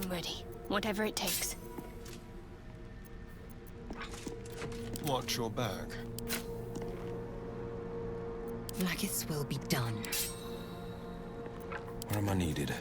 I'm ready. Whatever it takes. Watch your back. WRACKS will be done. Where am I needed?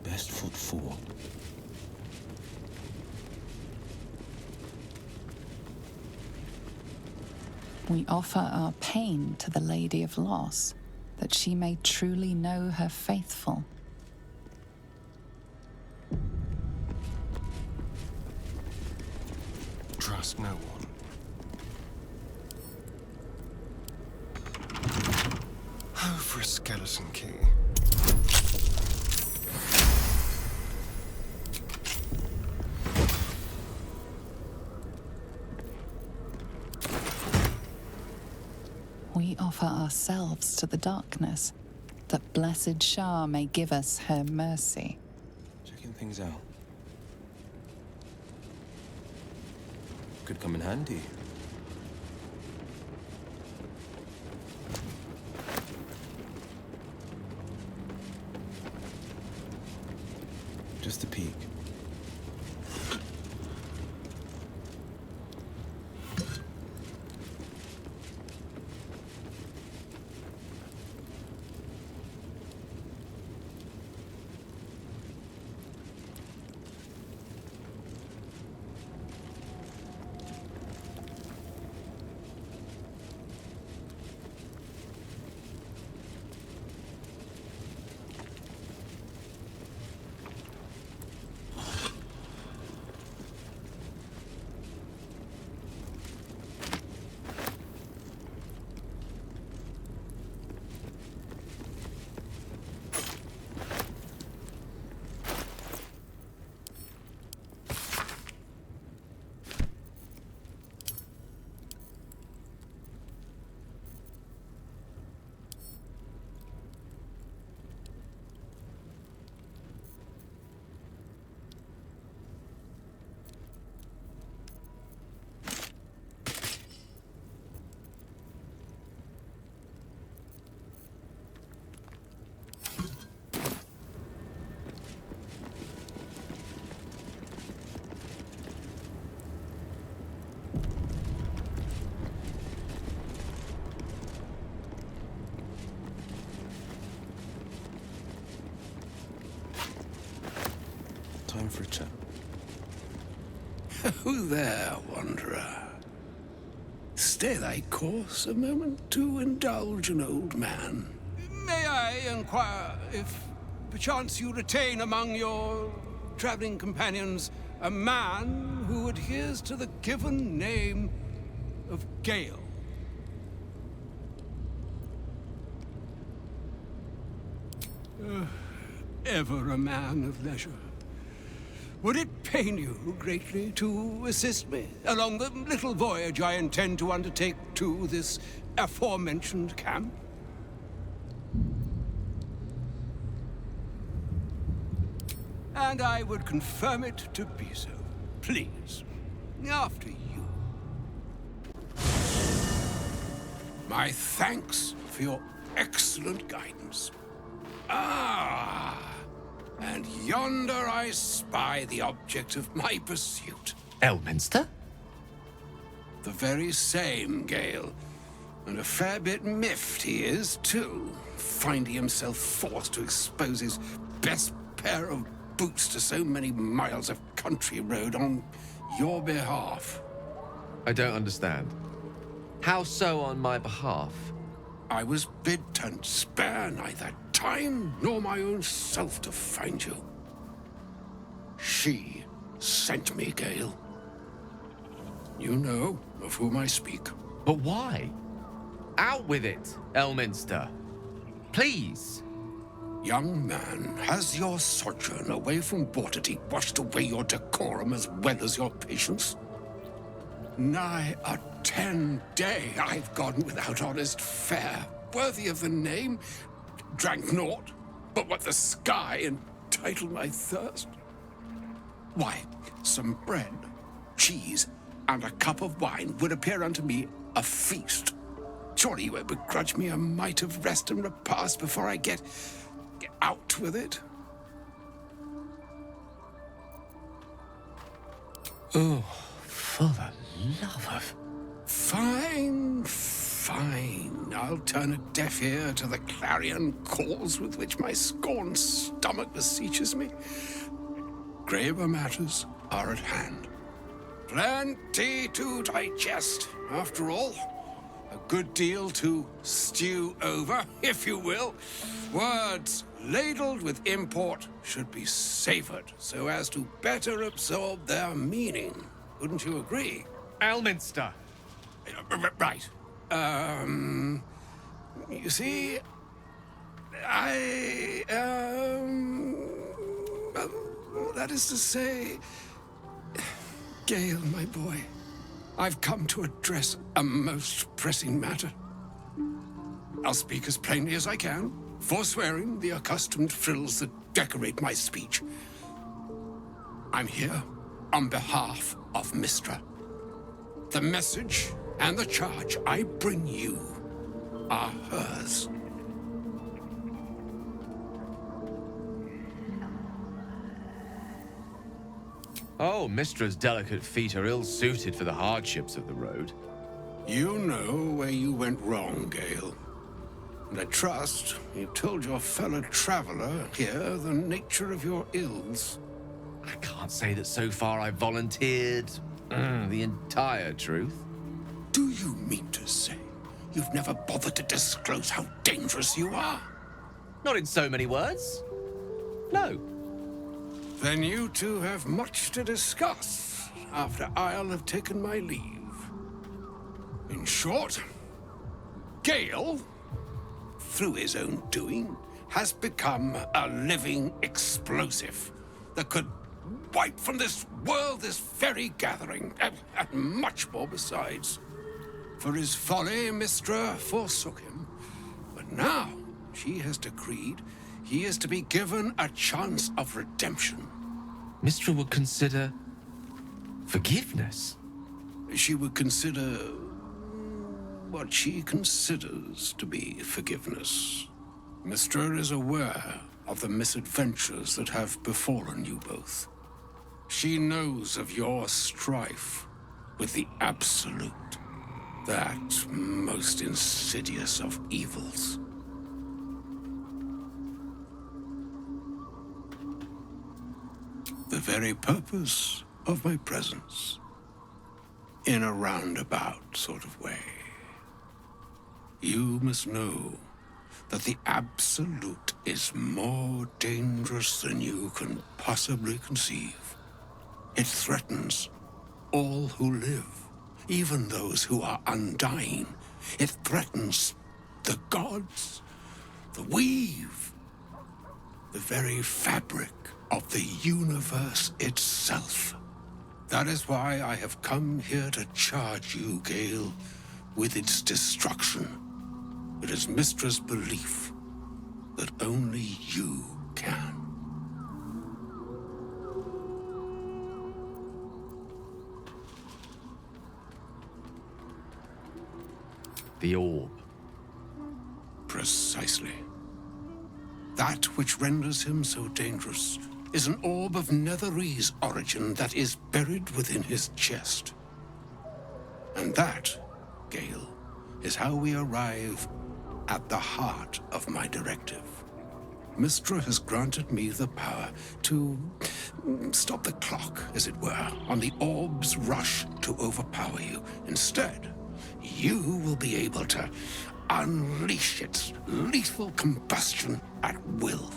Best foot forward. We offer our pain to the Lady of Loss, that she may truly know her faithful. Trust no one. Oh, for a skeleton key. We offer ourselves to the darkness, that blessed Shah may give us her mercy. Checking things out. Could come in handy. Just a peek. Time for a chat. Who there, wanderer? Stay thy course a moment to indulge an old man. May I inquire if perchance you retain among your traveling companions a man who adheres to the given name of Gale? Ever a man of leisure. Would it pain you greatly to assist me along the little voyage I intend to undertake to this aforementioned camp? And I would confirm it to be so. Please, after you. My thanks for your excellent guidance. Ah, and yonder I spy the object of my pursuit. Elminster? The very same, Gale. And a fair bit miffed he is, too, finding himself forced to expose his best pair of boots to so many miles of country road on your behalf. I don't understand. How so on my behalf? I was bid to spare neither time nor my own self to find you. She sent me, Gale. You know of whom I speak. But why? Out with it, Elminster. Please. Young man, has your sojourn away from Waterdeep washed away your decorum as well as your patience? Nigh a 10-day I've gone without honest fare, worthy of the name, drank naught but what the sky entitled my thirst. Why, some bread, cheese, and a cup of wine would appear unto me a feast. Surely you would begrudge me a mite of rest and repast before I get out with it? Oh, for the love of... Fine, fine. I'll turn a deaf ear to the clarion calls with which my scorned stomach beseeches me. Graver matters are at hand. Plenty to digest, after all. A good deal to stew over, if you will. Words ladled with import should be savored so as to better absorb their meaning. Wouldn't you agree? Elminster. Right. You see, that is to say, Gale, my boy, I've come to address a most pressing matter. I'll speak as plainly as I can, forswearing the accustomed frills that decorate my speech. I'm here on behalf of Mystra. The message and the charge I bring you are hers. Oh, Mistra's delicate feet are ill-suited for the hardships of the road. You know where you went wrong, Gale. And I trust you told your fellow traveler here the nature of your ills. I can't say that so far I've volunteered the entire truth. Do you mean to say you've never bothered to disclose how dangerous you are? Not in so many words. No. Then you two have much to discuss after I'll have taken my leave. In short, Gale, through his own doing, has become a living explosive that could wipe from this world this very gathering, and much more besides. For his folly, Mystra forsook him. But now she has decreed he is to be given a chance of redemption. Mystra would consider forgiveness. She would consider what she considers to be forgiveness. Mystra is aware of the misadventures that have befallen you both. She knows of your strife with the Absolute, that most insidious of evils. The very purpose of my presence, in a roundabout sort of way. You must know that the Absolute is more dangerous than you can possibly conceive. It threatens all who live, even those who are undying. It threatens the gods, the weave, the very fabric of the universe itself. That is why I have come here to charge you, Gale, with its destruction. It is Mistra's belief that only you can. The orb. Precisely. That which renders him so dangerous is an orb of Netherese origin that is buried within his chest. And that, Gale, is how we arrive at the heart of my directive. Mystra has granted me the power to stop the clock, as it were, on the orb's rush to overpower you. Instead, you will be able to unleash its lethal combustion at will.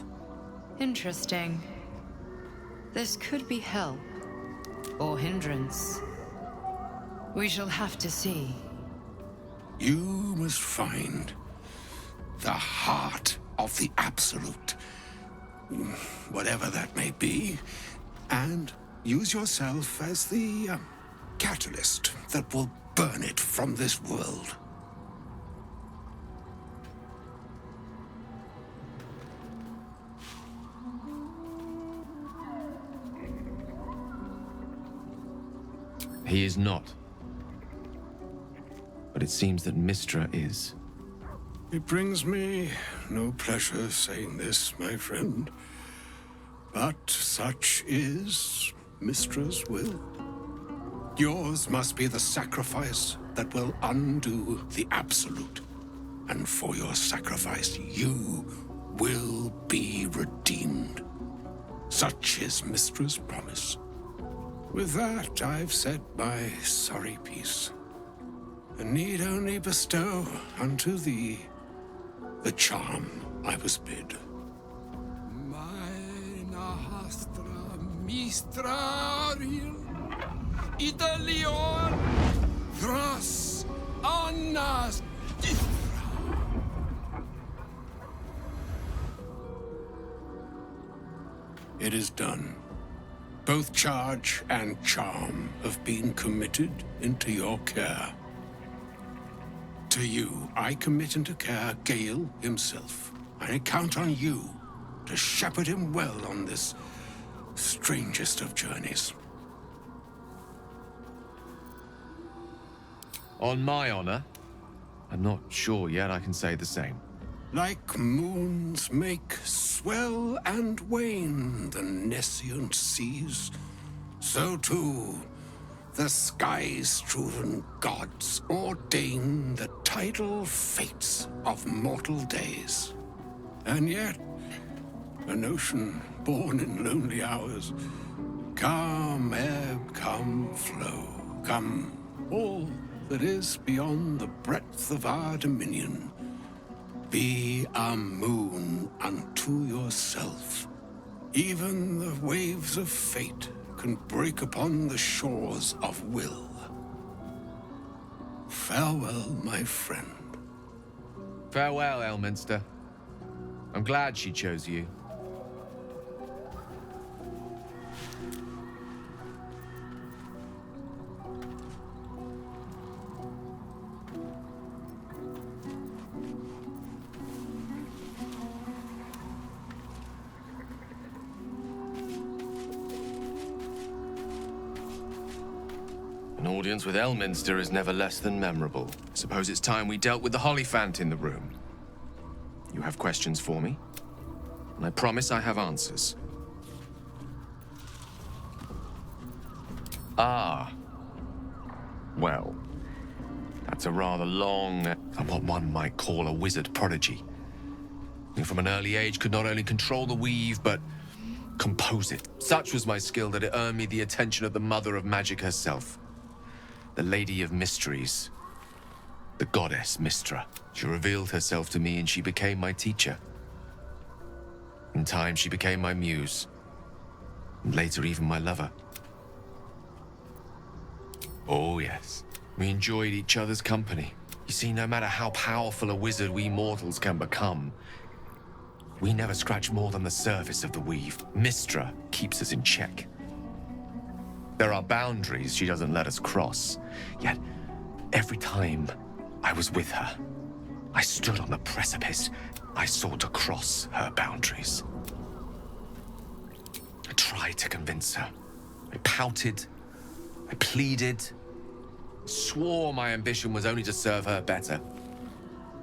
Interesting. This could be help. Or hindrance. We shall have to see. You must find the heart of the Absolute, whatever that may be, and use yourself as the catalyst that will burn it from this world. He is not. But it seems that Mystra is. It brings me no pleasure saying this, my friend, but such is Mystra's will. Yours must be the sacrifice that will undo the Absolute, and for your sacrifice you will be redeemed. Such is Mystra's promise. With that, I've said my sorry piece, and need only bestow unto thee the charm I was bid. Mina hastra mistraril Italion thras annas difra. It is done. Both charge and charm have been committed into your care. To you, I commit into care Gale himself. I count on you to shepherd him well on this strangest of journeys. On my honor, I'm not sure yet I can say the same. Like moons make swell and wane the nescient seas, so too the skies-strewn gods ordain the tidal fates of mortal days. And yet, an ocean born in lonely hours, come ebb, come flow, come all that is beyond the breadth of our dominion. Be a moon unto yourself. Even the waves of fate can break upon the shores of will. Farewell, my friend. Farewell, Elminster. I'm glad she chose you. An audience with Elminster is never less than memorable. I suppose it's time we dealt with the Hollyphant in the room. You have questions for me? And I promise I have answers. Ah. Well, that's a rather long, and what one might call a wizard prodigy. Who from an early age could not only control the weave, but compose it. Such was my skill that it earned me the attention of the mother of magic herself. The Lady of Mysteries. The goddess Mystra. She revealed herself to me and she became my teacher. In time, she became my muse. And later, even my lover. Oh, yes. We enjoyed each other's company. You see, no matter how powerful a wizard we mortals can become, we never scratch more than the surface of the weave. Mystra keeps us in check. There are boundaries she doesn't let us cross. Yet, every time I was with her, I stood on the precipice. I sought to cross her boundaries. I tried to convince her. I pouted. I pleaded. Swore my ambition was only to serve her better.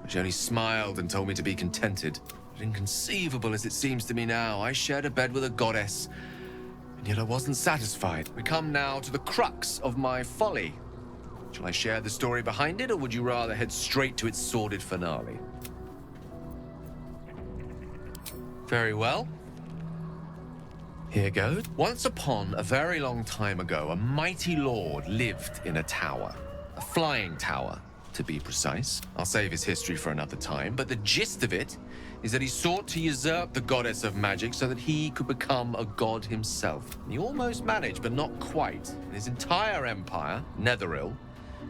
She only smiled and told me to be contented. But inconceivable as it seems to me now, I shared a bed with a goddess, and yet I wasn't satisfied. We come now to the crux of my folly. Shall I share the story behind it, or would you rather head straight to its sordid finale? Very well. Here goes. Once upon a very long time ago, a mighty lord lived in a tower. A flying tower. to be precise. I'll save his history for another time, but the gist of it is that he sought to usurp the goddess of magic so that he could become a god himself. He almost managed, but not quite. And his entire empire, Netheril,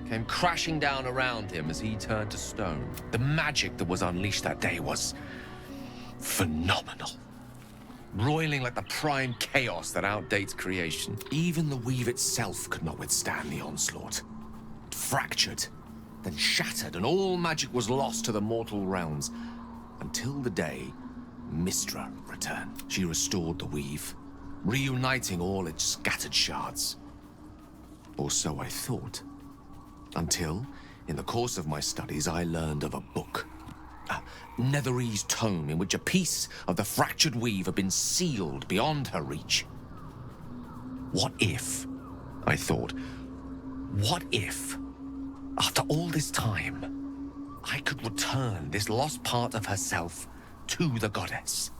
came crashing down around him as he turned to stone. The magic that was unleashed that day was phenomenal. Roiling like the prime chaos that outdates creation. Even the weave itself could not withstand the onslaught. It fractured, then shattered, and all magic was lost to the mortal realms. Until the day Mystra returned. She restored the weave, reuniting all its scattered shards. Or so I thought. Until, in the course of my studies, I learned of a book. A Netherese tome in which a piece of the fractured weave had been sealed beyond her reach. What if, I thought, what if, after all this time, I could return this lost part of herself to the goddess?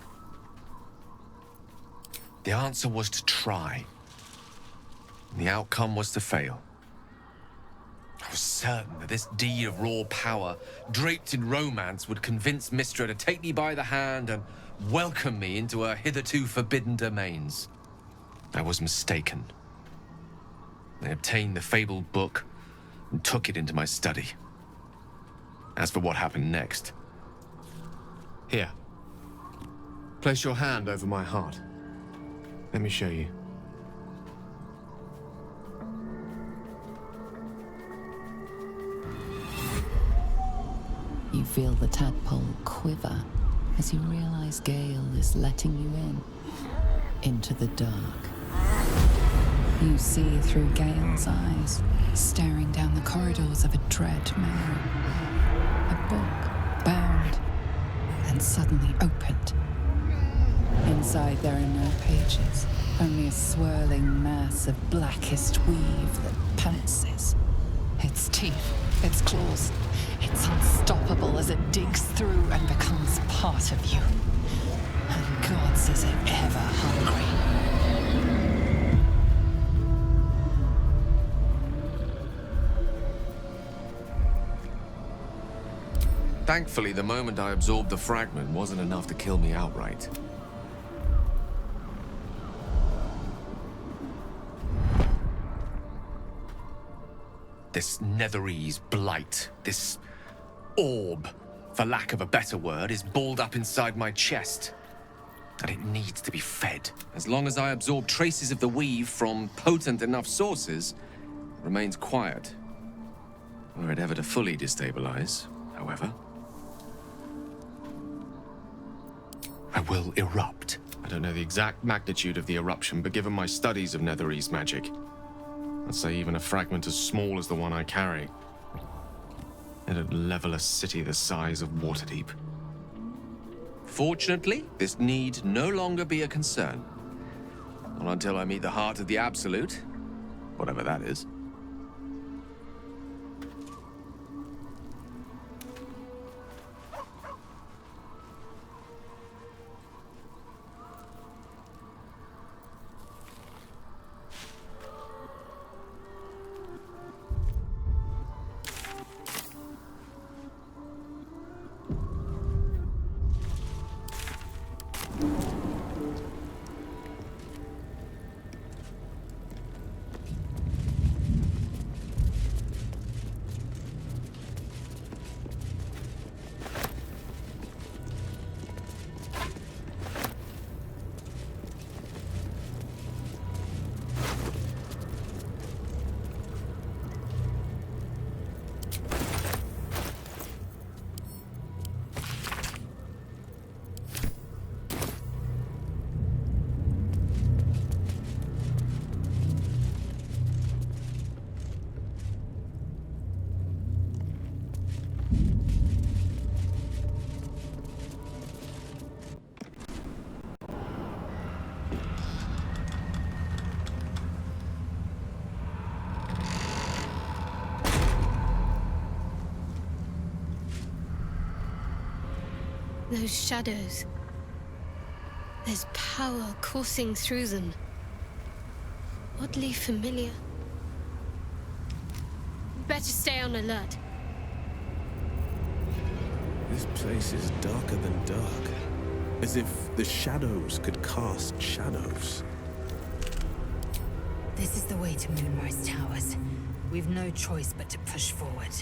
The answer was to try. The outcome was to fail. I was certain that this deed of raw power, draped in romance, would convince Mystra to take me by the hand and welcome me into her hitherto forbidden domains. I was mistaken. I obtained the fabled book and took it into my study. As for what happened next... Here. Place your hand over my heart. Let me show you. You feel the tadpole quiver as you realize Gale is letting you into the dark. You see through Gale's eyes, staring down the corridors of a dread manor. A book, bound, and suddenly opened. Inside there are no pages, only a swirling mass of blackest weave that pounces. Its teeth, its claws, it's unstoppable as it digs through and becomes part of you. And gods, is it ever hungry. Thankfully, the moment I absorbed the fragment wasn't enough to kill me outright. This Netherese blight, this orb, for lack of a better word, is balled up inside my chest. And it needs to be fed. As long as I absorb traces of the weave from potent enough sources, it remains quiet. Were it ever to fully destabilize, however, I will erupt. I don't know the exact magnitude of the eruption, but given my studies of Netherese magic, I'd say even a fragment as small as the one I carry, it'd level a city the size of Waterdeep. Fortunately, this need no longer be a concern. Not until I meet the heart of the Absolute, whatever that is. Those shadows. There's power coursing through them. Oddly familiar. Better stay on alert. This place is darker than dark. As if the shadows could cast shadows. This is the way to Moonrise Towers. We've no choice but to push forward.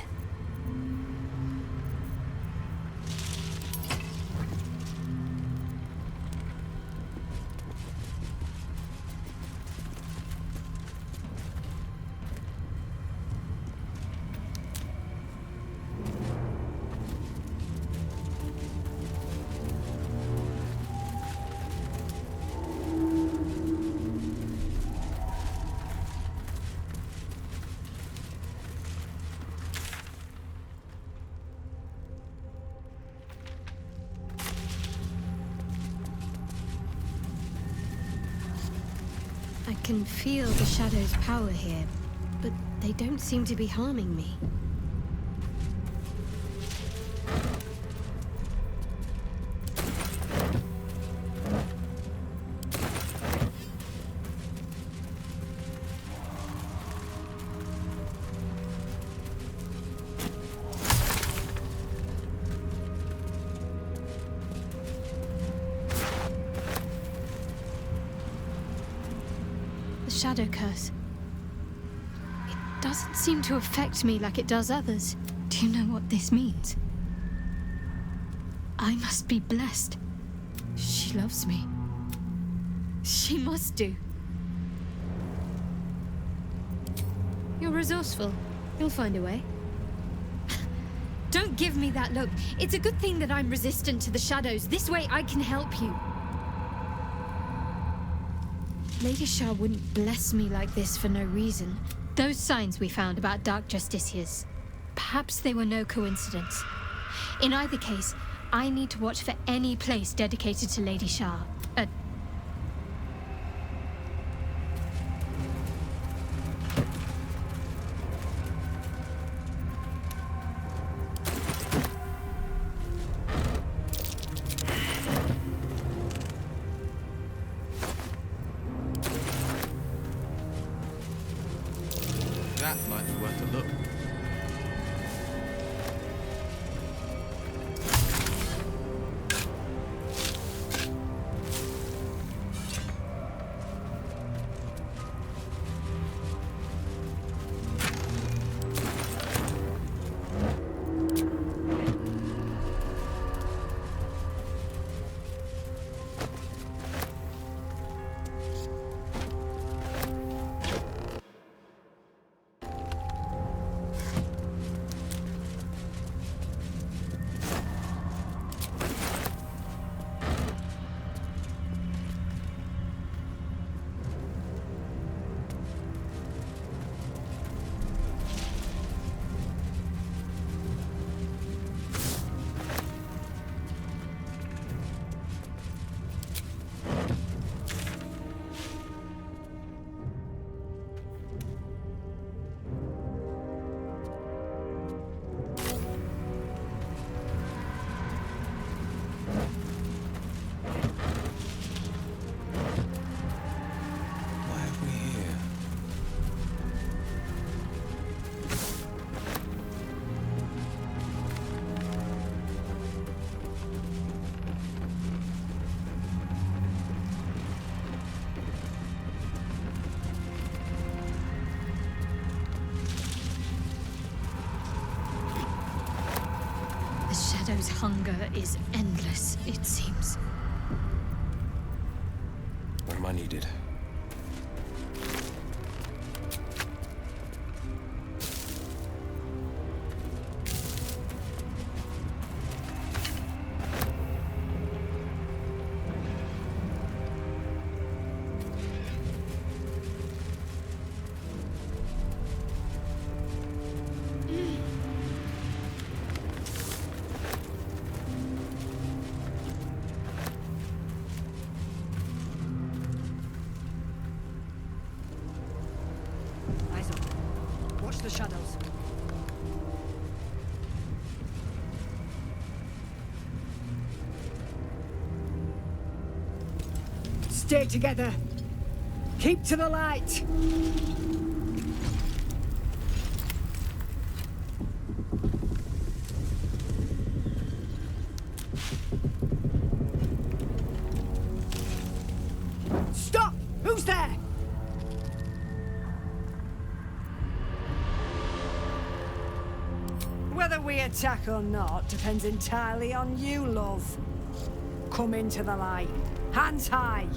I can feel the shadows' power here, but they don't seem to be harming me. Shadow curse. It doesn't seem to affect me like it does others. Do you know what this means? I must be blessed. She loves me. She must do. You're resourceful. You'll find a way. Don't give me that look. It's a good thing that I'm resistant to the shadows. This way I can help you. Lady Shah wouldn't bless me like this for no reason. Those signs we found about Dark Justiciars, perhaps they were no coincidence. In either case, I need to watch for any place dedicated to Lady Shah. That might be worth a look. Shadow's hunger is endless, it seems. When am I needed? Watch the shadows. Stay together. Keep to the light. Whether we attack or not depends entirely on you, love. Come into the light. Hands high.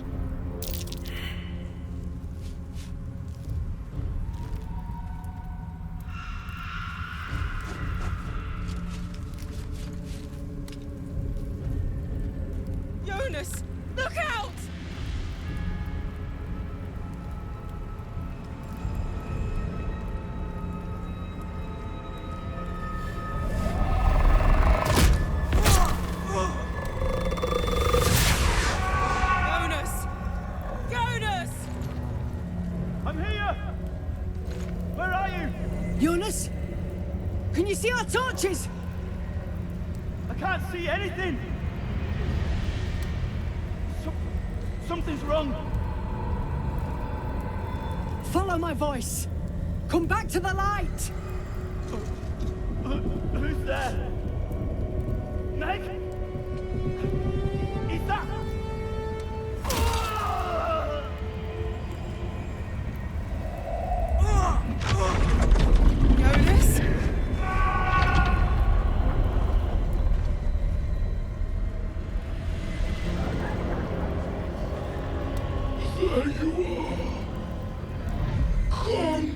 Jonas, look out! Jonas? Can you see our torches? I can't see anything! Something's wrong! Follow my voice! Come back to the light! Who's there? Meg? Is that... Jonas? There you are. Come.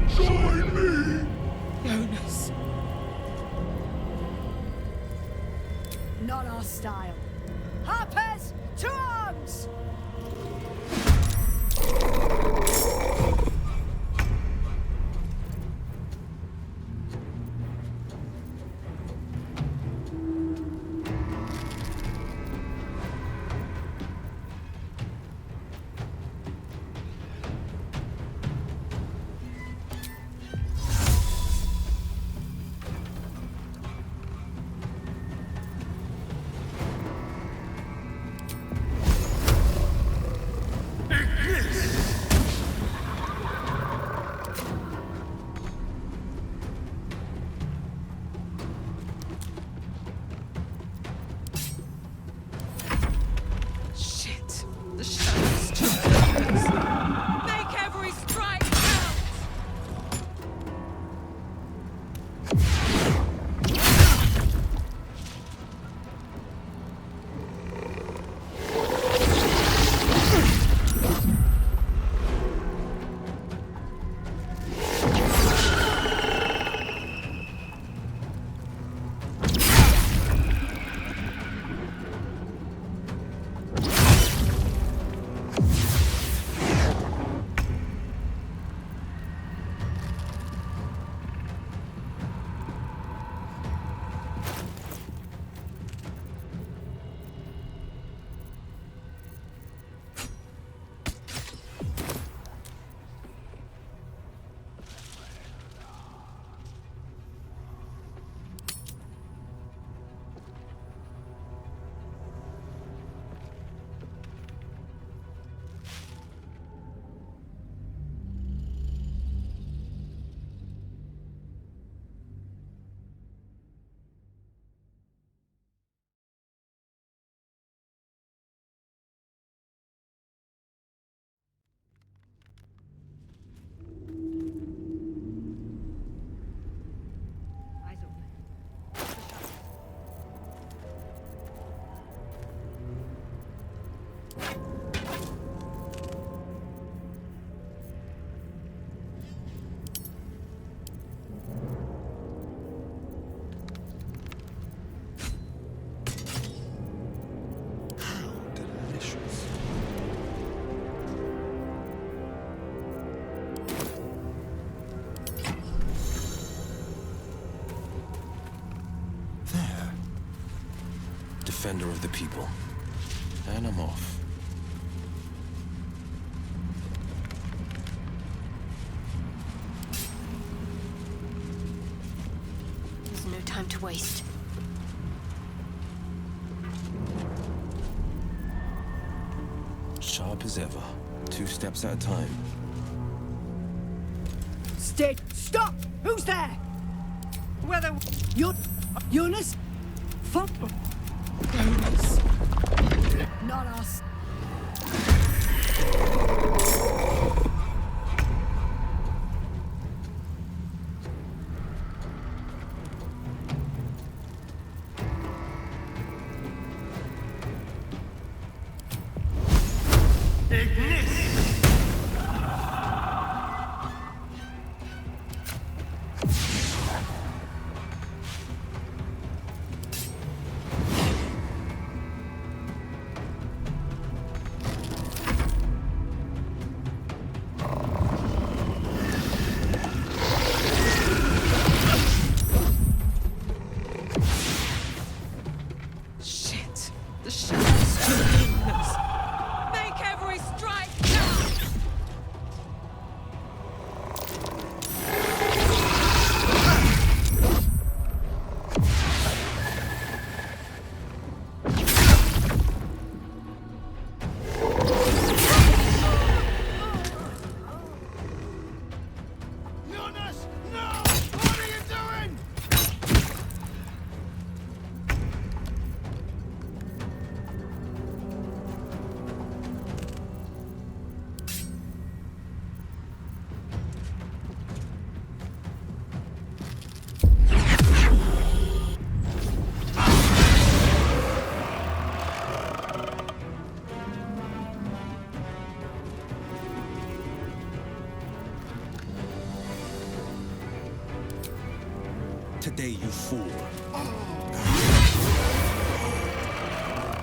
Join me. Jonas. Not our style. Harpers, to arms! Defender of the people. And I'm off. There's no time to waste. Sharp as ever. 2 steps at a time. Stay. Stop! Who's there? Whether Jonas? Fuck. Jonas. Not us. Today you fool.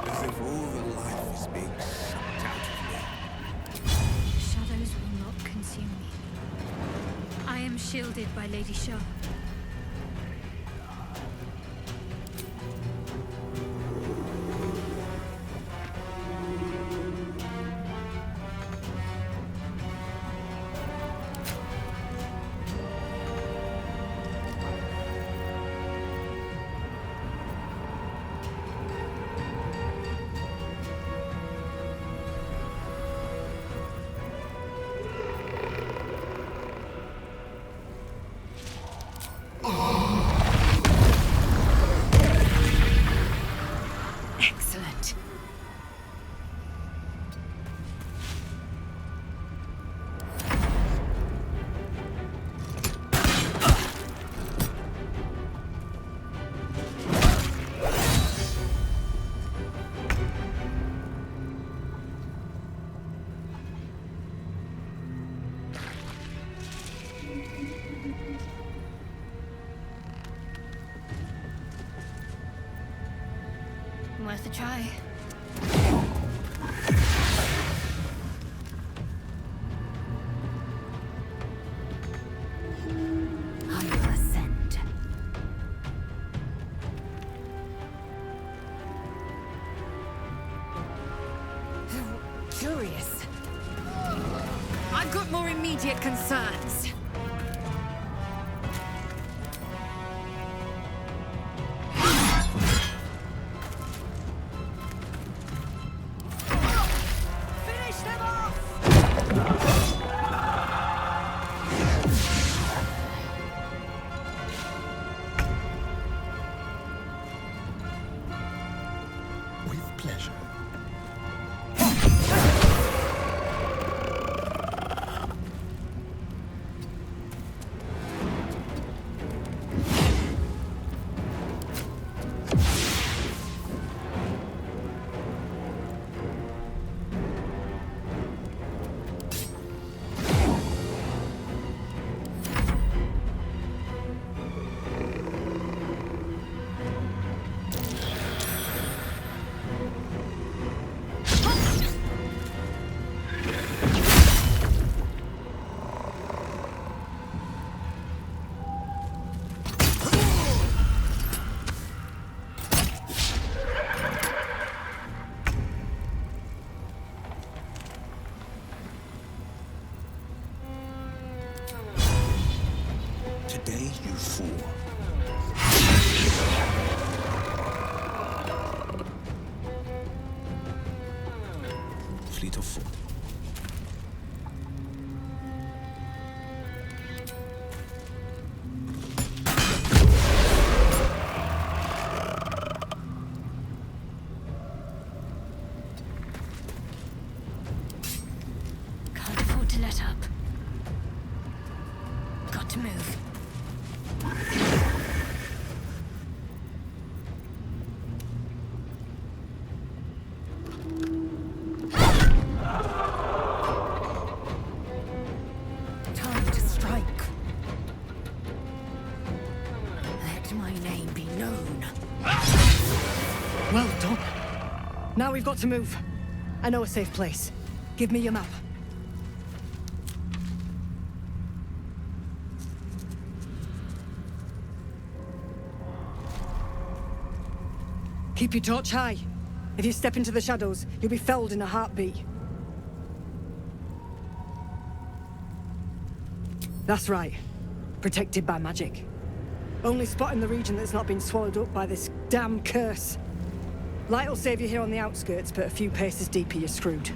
As if all the life is being sucked out of me. Shadows will not consume me. I am shielded by Lady Shah. Excellent. Worth a try. I will ascend. Curious. I've got more immediate concerns. With pleasure. Today you fool. Fleet of foot. Can't afford to let up. Got to move. Time to strike. Let my name be known. Well done. Now we've got to move. I know a safe place. Give me your map. Keep your torch high. If you step into the shadows, you'll be felled in a heartbeat. That's right. Protected by magic. Only spot in the region that's not been swallowed up by this damn curse. Light will save you here on the outskirts, but a few paces deeper you're screwed.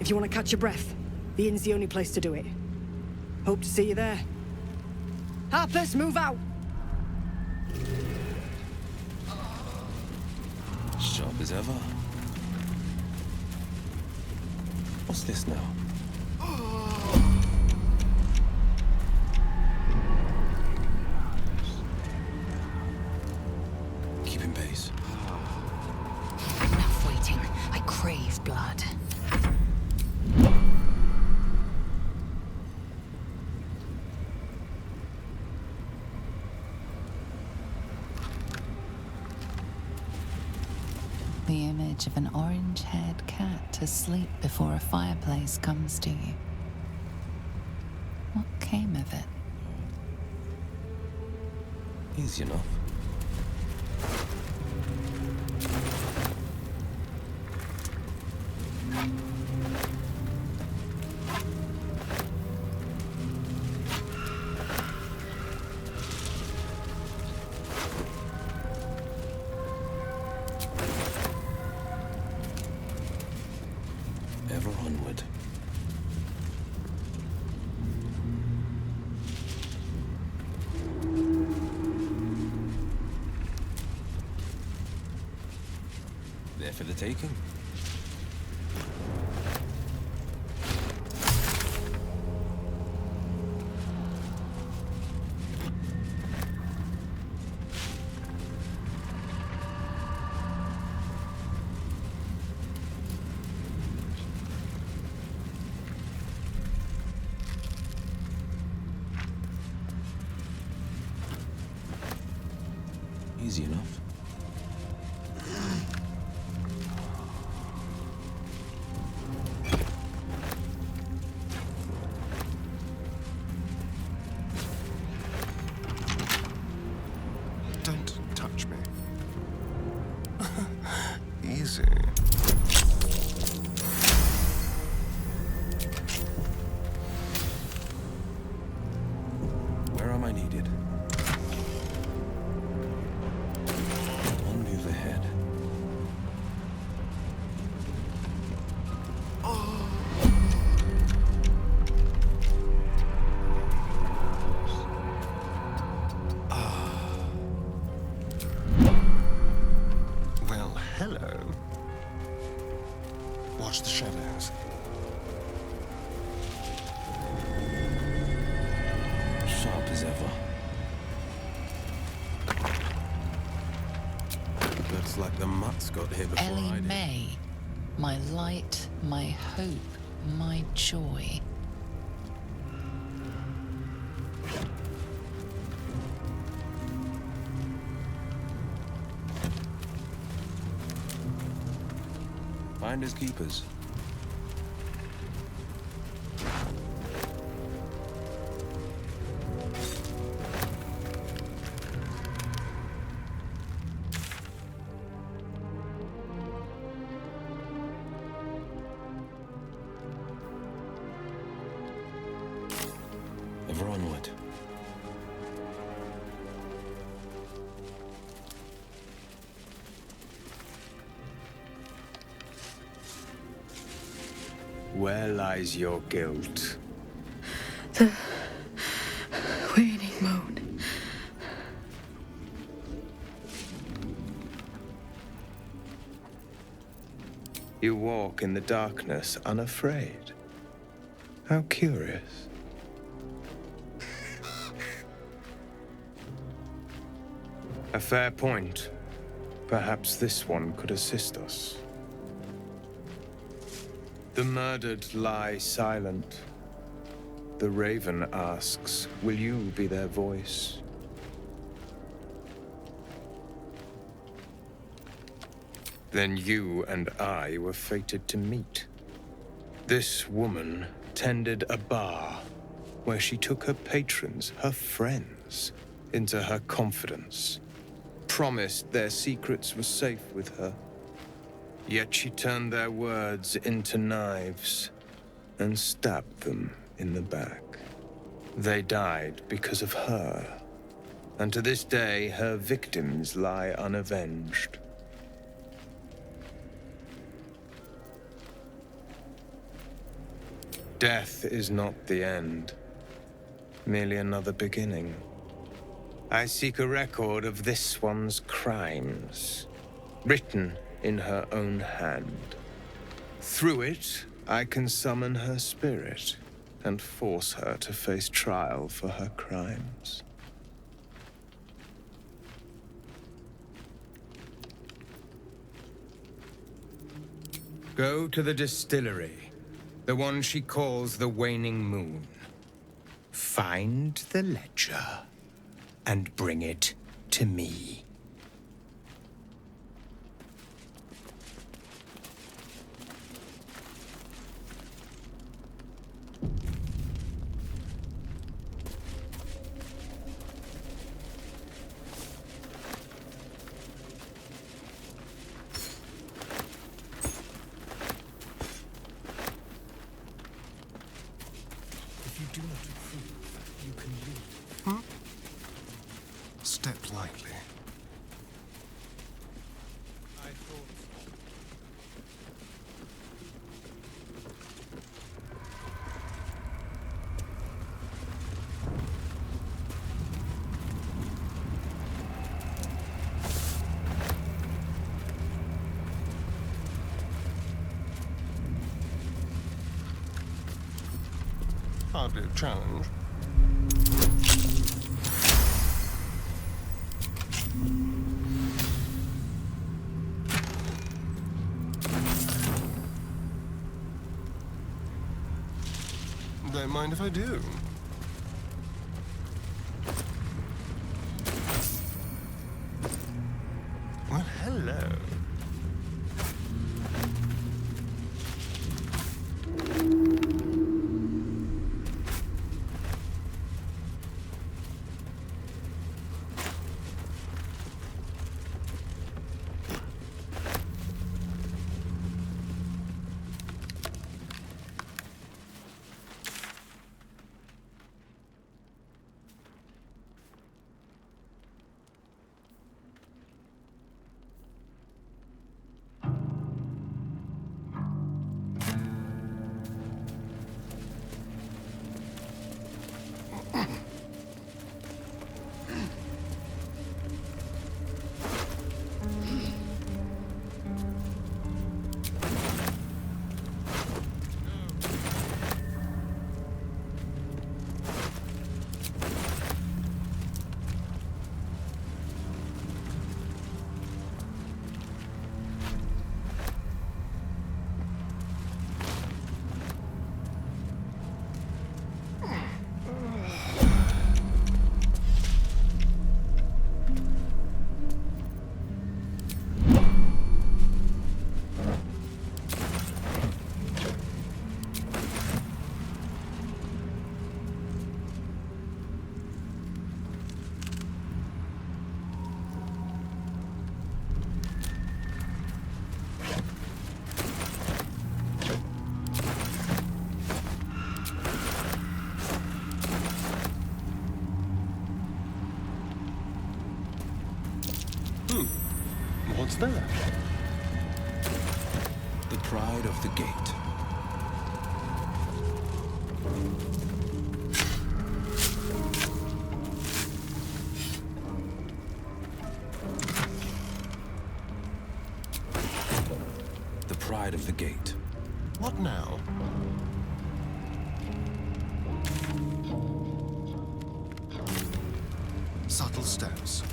If you want to catch your breath, the inn's the only place to do it. Hope to see you there. Harpers, move out! Sharp as ever. What's this now? Keeping pace. Enough waiting. I crave blood. the image of an orange-haired cat asleep before a fireplace comes to you. What came of it? Easy enough. Ever onward. There for the taking. Easy enough. Don't touch me. Easy. Where am I needed? One move ahead. Well, hello. Watch the shadows. Sharp as ever. Looks like the mutt's got here before Ellie I did. May, my light, my hope, my joy. Finders keepers. Ever onward. Where lies your guilt? The waning moon. You walk in the darkness unafraid. How curious. A fair point. Perhaps this one could assist us. The murdered lie silent. The raven asks, will you be their voice? Then you and I were fated to meet. This woman tended a bar where she took her patrons, her friends, into her confidence, promised their secrets were safe with her. Yet she turned their words into knives and stabbed them in the back. They died because of her, and to this day her victims lie unavenged. Death is not the end, merely another beginning. I seek a record of this one's crimes, written in her own hand. Through it, I can summon her spirit and force her to face trial for her crimes. Go to the distillery, the one she calls the Waning Moon. Find the ledger and bring it to me. Step lightly. I thought so. Hardly a challenge. Don't mind if I do. Well, hello. What's that? The pride of the gate. The pride of the gate. What now? Subtle steps.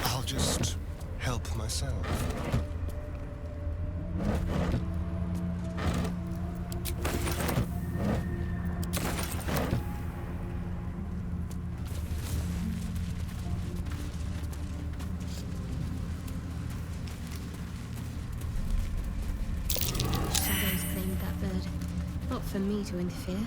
I'll just help myself. Shadows claimed that bird. Not for me to interfere.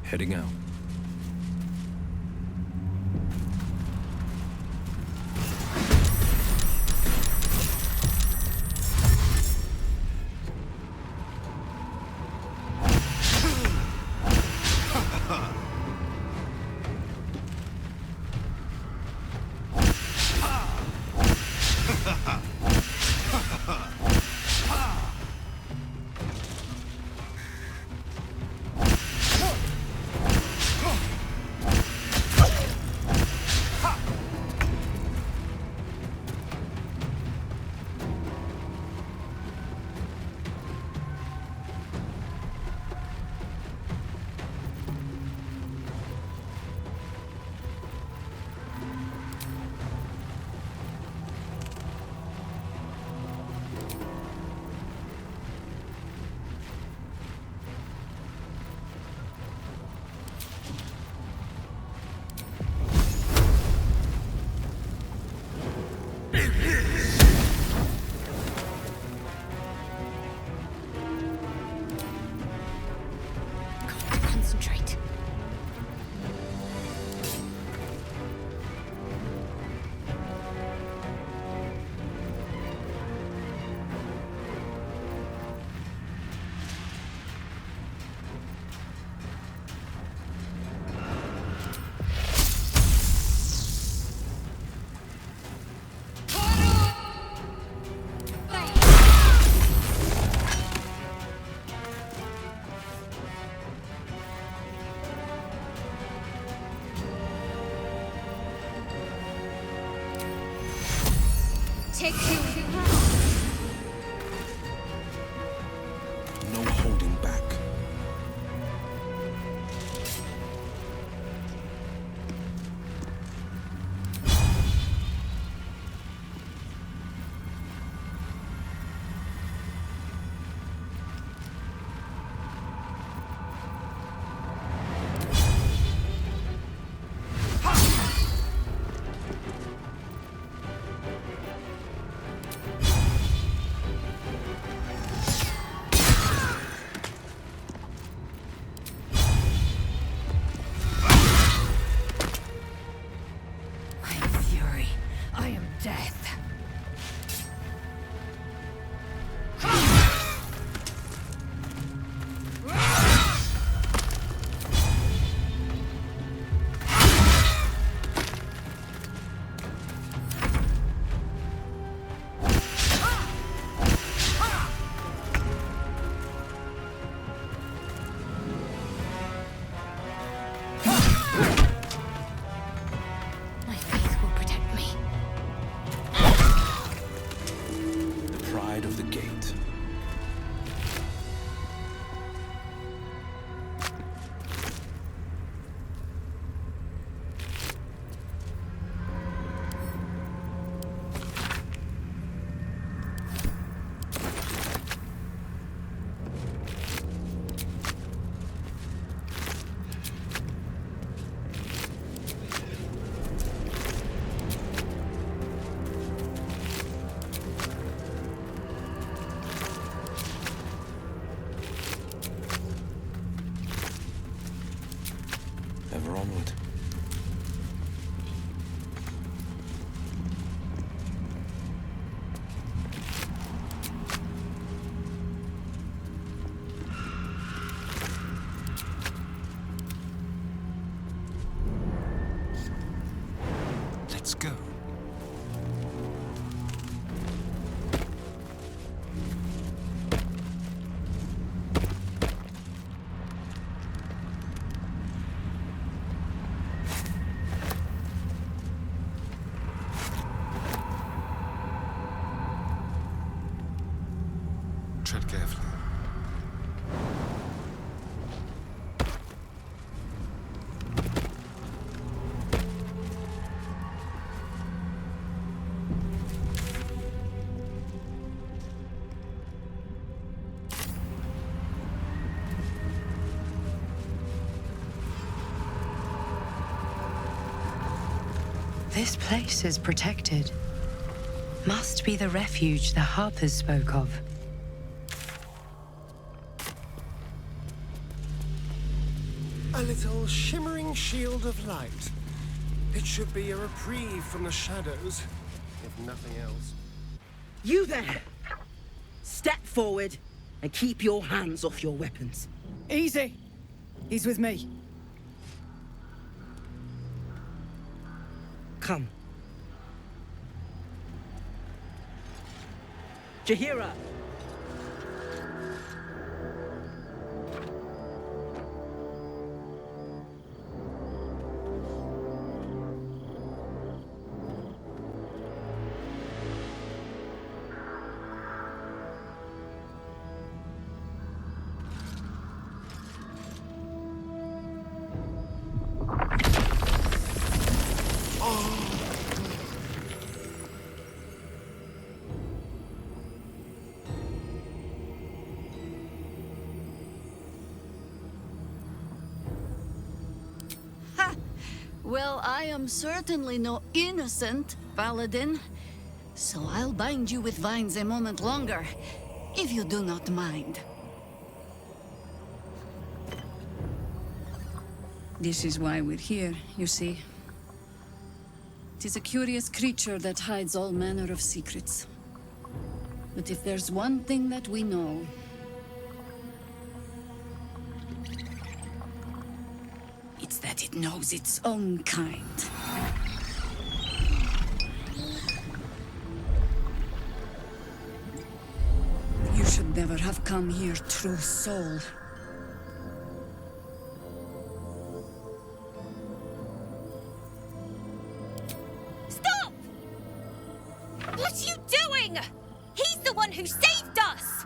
Heading out. Concentrate. Take you. No holding back. Ever onward. Let's go. Tread carefully. This place is protected. Must be the refuge the Harpers spoke of. A little shimmering shield of light. It should be a reprieve from the shadows, if nothing else. You there! Step forward and keep your hands off your weapons. Easy. He's with me. Come. Jahira! Well, I am certainly no innocent, Paladin. So I'll bind you with vines a moment longer, if you do not mind. This is why we're here, you see. It is a curious creature that hides all manner of secrets. But if there's one thing that we know, it's that it knows its own kind. You should never have come here, true soul. Stop! What are you doing? He's the one who saved us!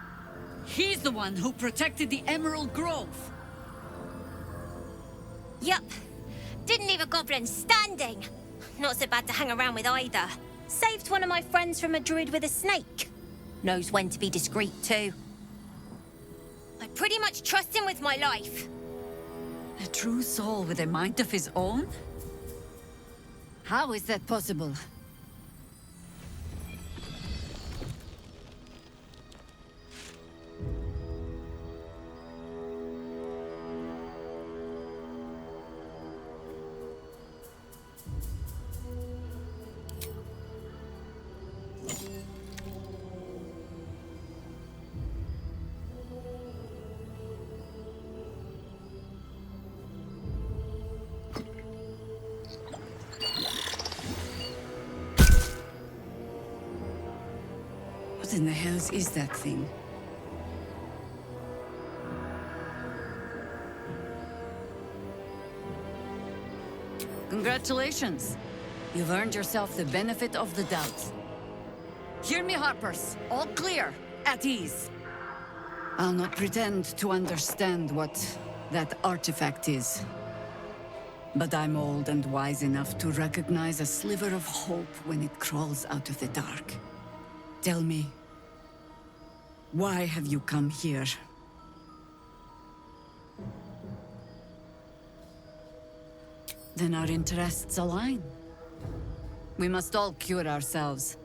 He's the one who protected the Emerald Grove. Yup. Didn't leave a goblin standing. Not so bad to hang around with either. Saved one of my friends from a druid with a snake. Knows when to be discreet too. I pretty much trust him with my life. A true soul with a mind of his own? How is that possible? What in the hells is that thing? Congratulations. You've earned yourself the benefit of the doubt. Hear me, Harpers. All clear. At ease. I'll not pretend to understand what that artifact is. But I'm old and wise enough to recognize a sliver of hope when it crawls out of the dark. Tell me, why have you come here? Then our interests align. We must all cure ourselves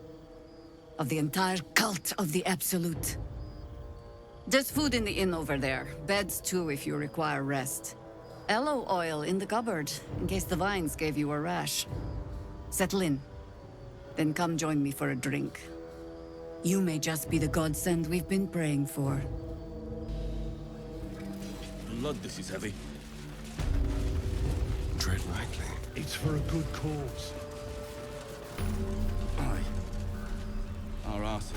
of the entire cult of the Absolute. There's food in the inn over there. Beds too if you require rest. Aloe oil in the cupboard, in case the vines gave you a rash. Settle in. Then come join me for a drink. You may just be the godsend we've been praying for. Blood, this is heavy. Tread lightly. It's for a good cause. Aye. Our arse.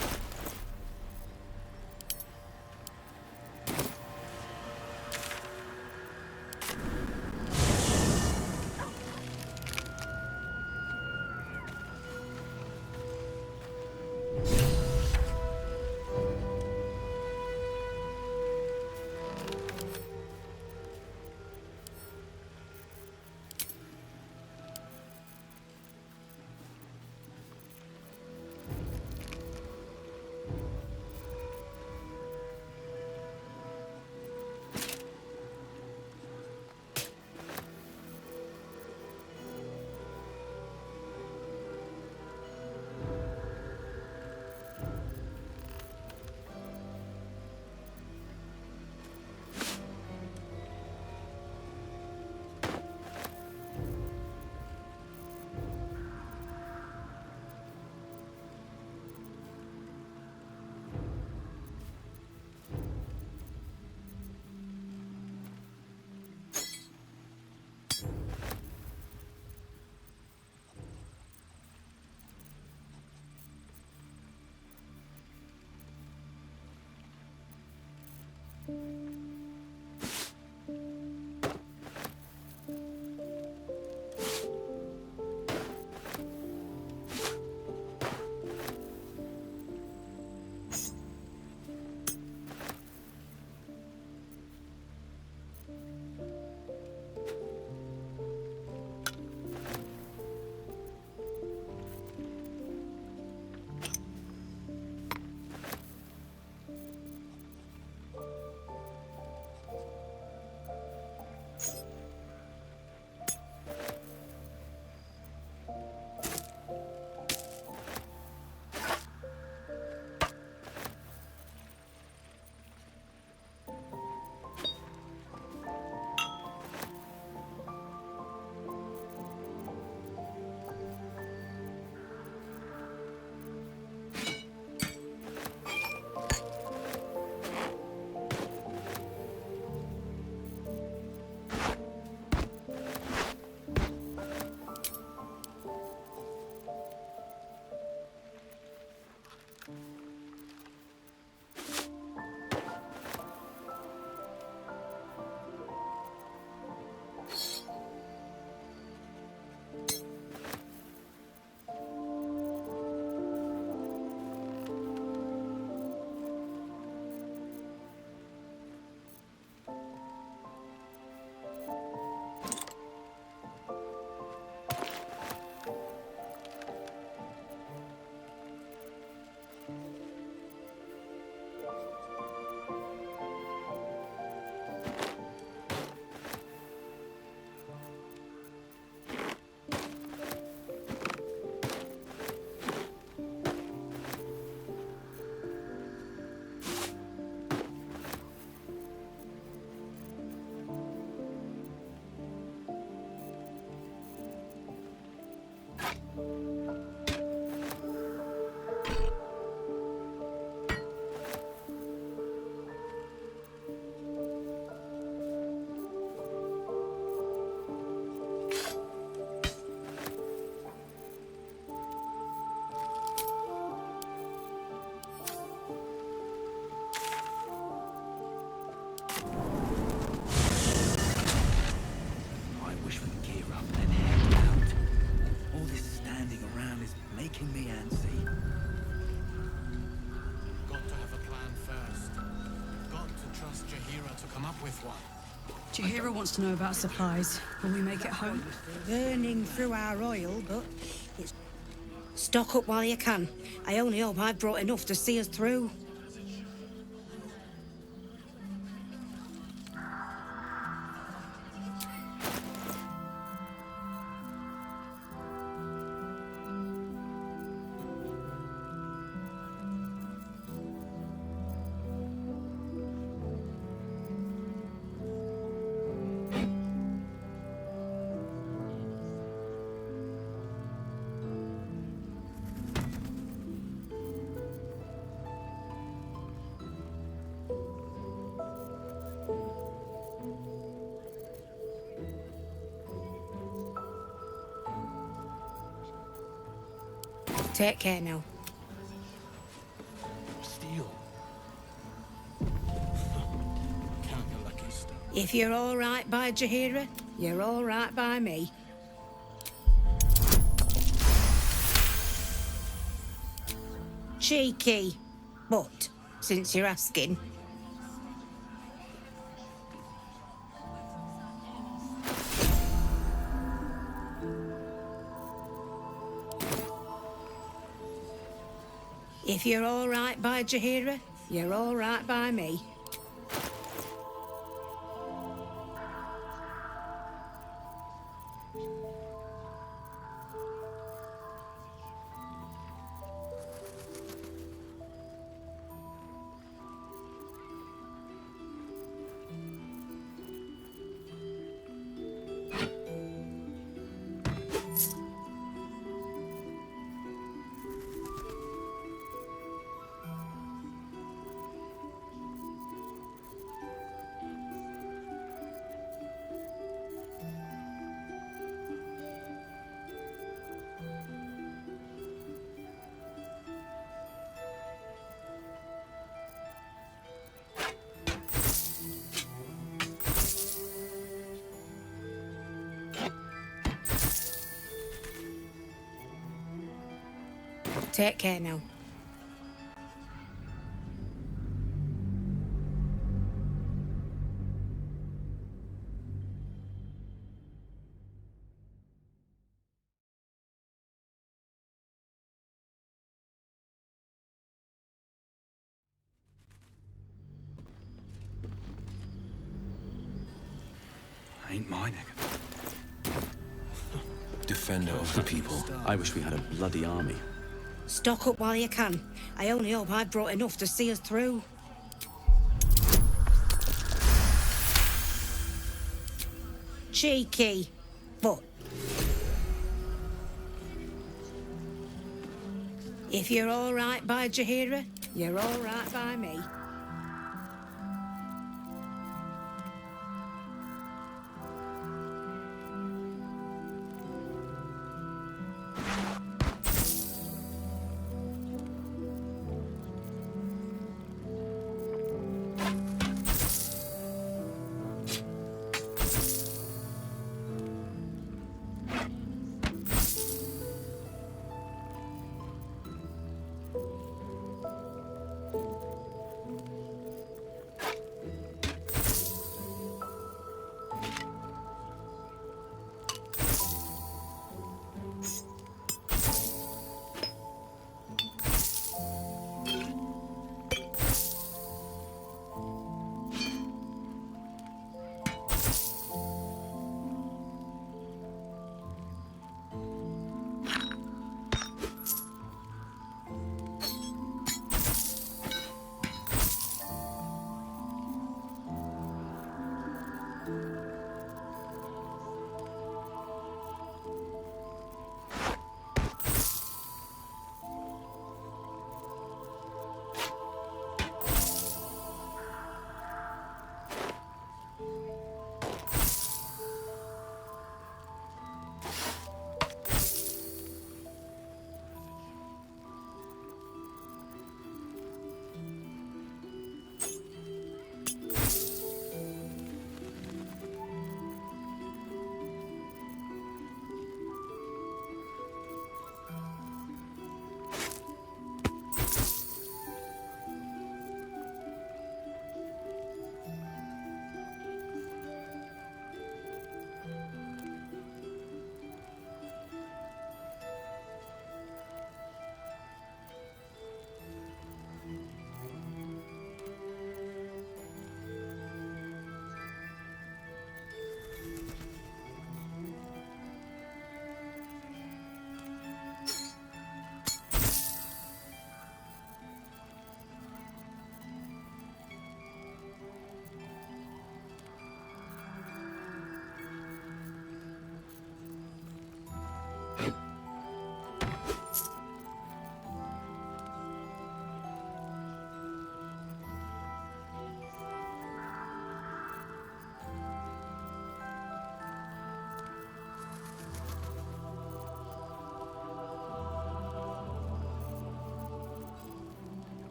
up with one. Jahira wants to know about supplies. Will we make it home? Burning through our oil, but it's... Stock up while you can. I only hope I've brought enough to see us through. Take care now. Steel. Count your lucky stars. If you're all right by Jahira, you're all right by me. Cheeky, but since you're asking. If you're all right by Jahira, you're all right by me. Take care now. Ain't mine, Defender of the people. I wish we had a bloody army. Stock up while you can. I only hope I've brought enough to see us through. Cheeky, but... If you're all right by Jahira, you're all right by me.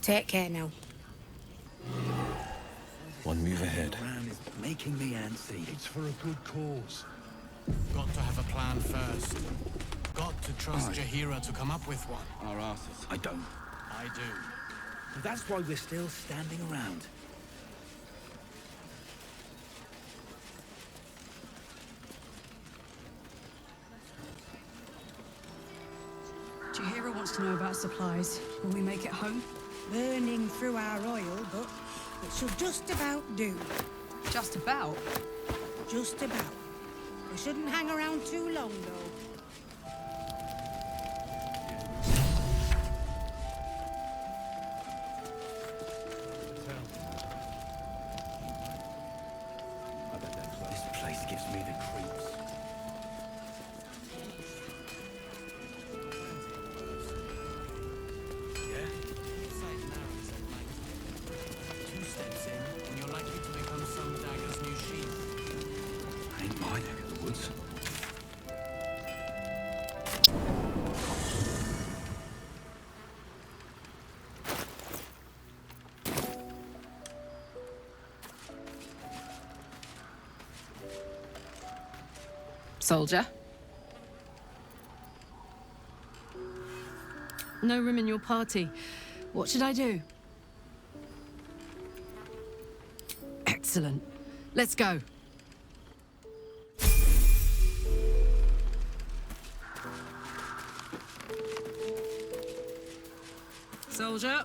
Take care now. One move ahead. Is making me antsy. It's for a good cause. Got to have a plan first. Got to trust Jahira to come up with one. Our asses. I don't. I do. That's why we're still standing around. Jahira wants to know about supplies. Will we make it home? Burning through our oil, but it should just about do. Just about? Just about. We shouldn't hang around too long, though. This place gives me the creeps. Ain't my neck of the woods. Soldier? No room in your party. What should I do? Excellent. Let's go. Soldier?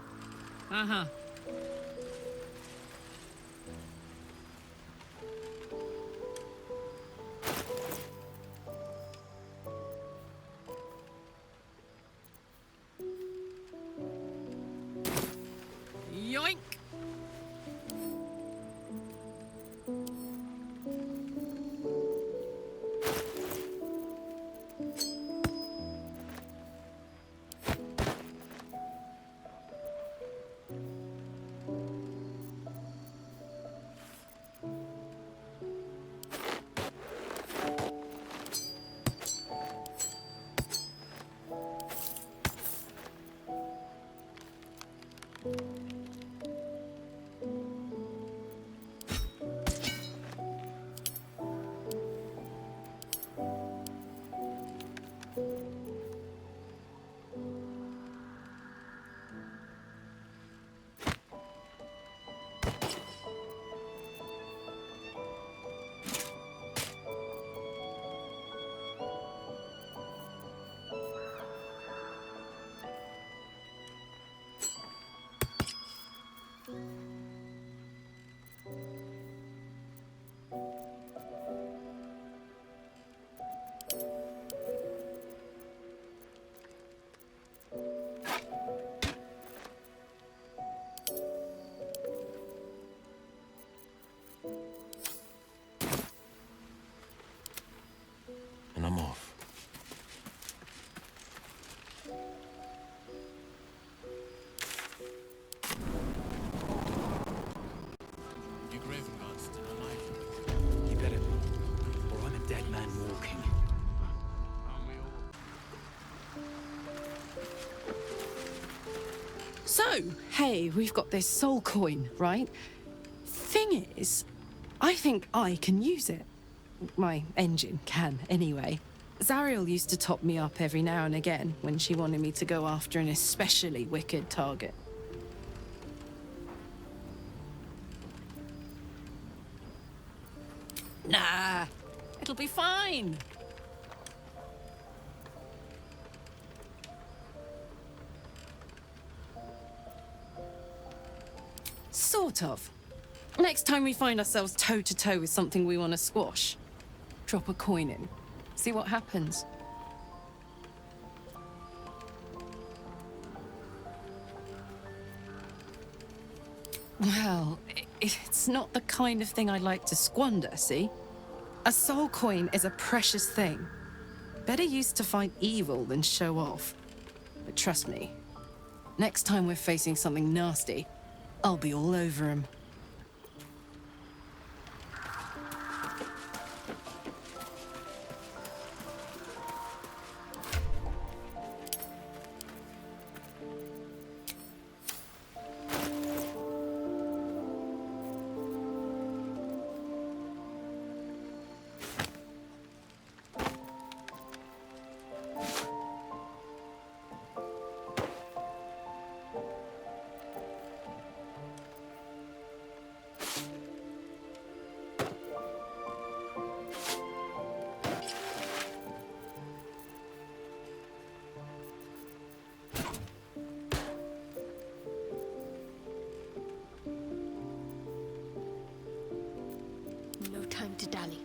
Uh-huh. Yoink! And I'm off. Your Graven Guard's still alive. You better be, or I'm a dead man walking. Aren't we all? So, hey, we've got this soul coin, right? Thing is, I think I can use it. My engine can, anyway. Zariel used to top me up every now and again when she wanted me to go after an especially wicked target. Nah, it'll be fine. Sort of. Next time we find ourselves toe-to-toe with something we want to squash, drop a coin in. See what happens. Well, it's not the kind of thing I like to squander, see? A soul coin is a precious thing. Better used to fight evil than show off. But trust me, next time we're facing something nasty, I'll be all over him. time to dally.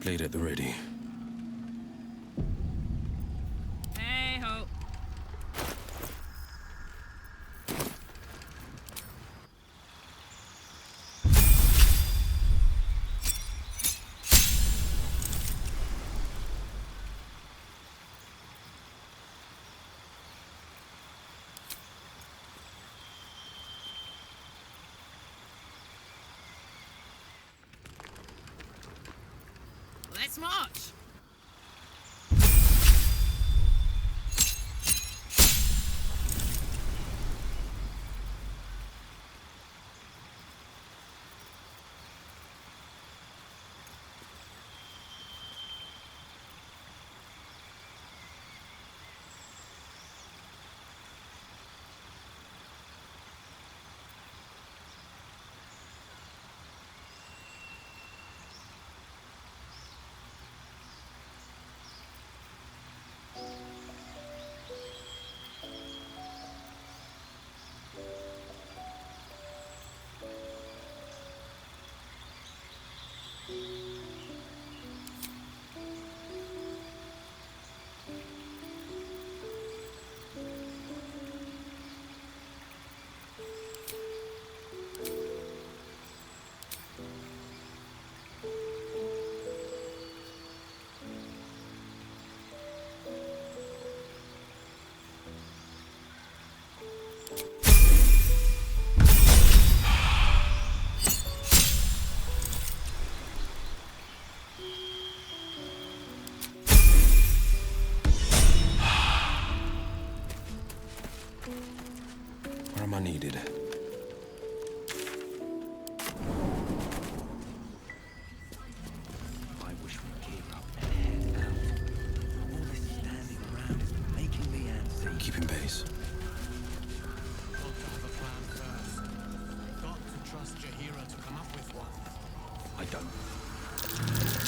Blade at the ready. Hey ho. Let's march. Where am I needed? I wish we'd gear up and head out. All this standing around is making me antsy. Keeping pace. Got to have a plan first. Got to trust Jaheira to come up with one. I don't.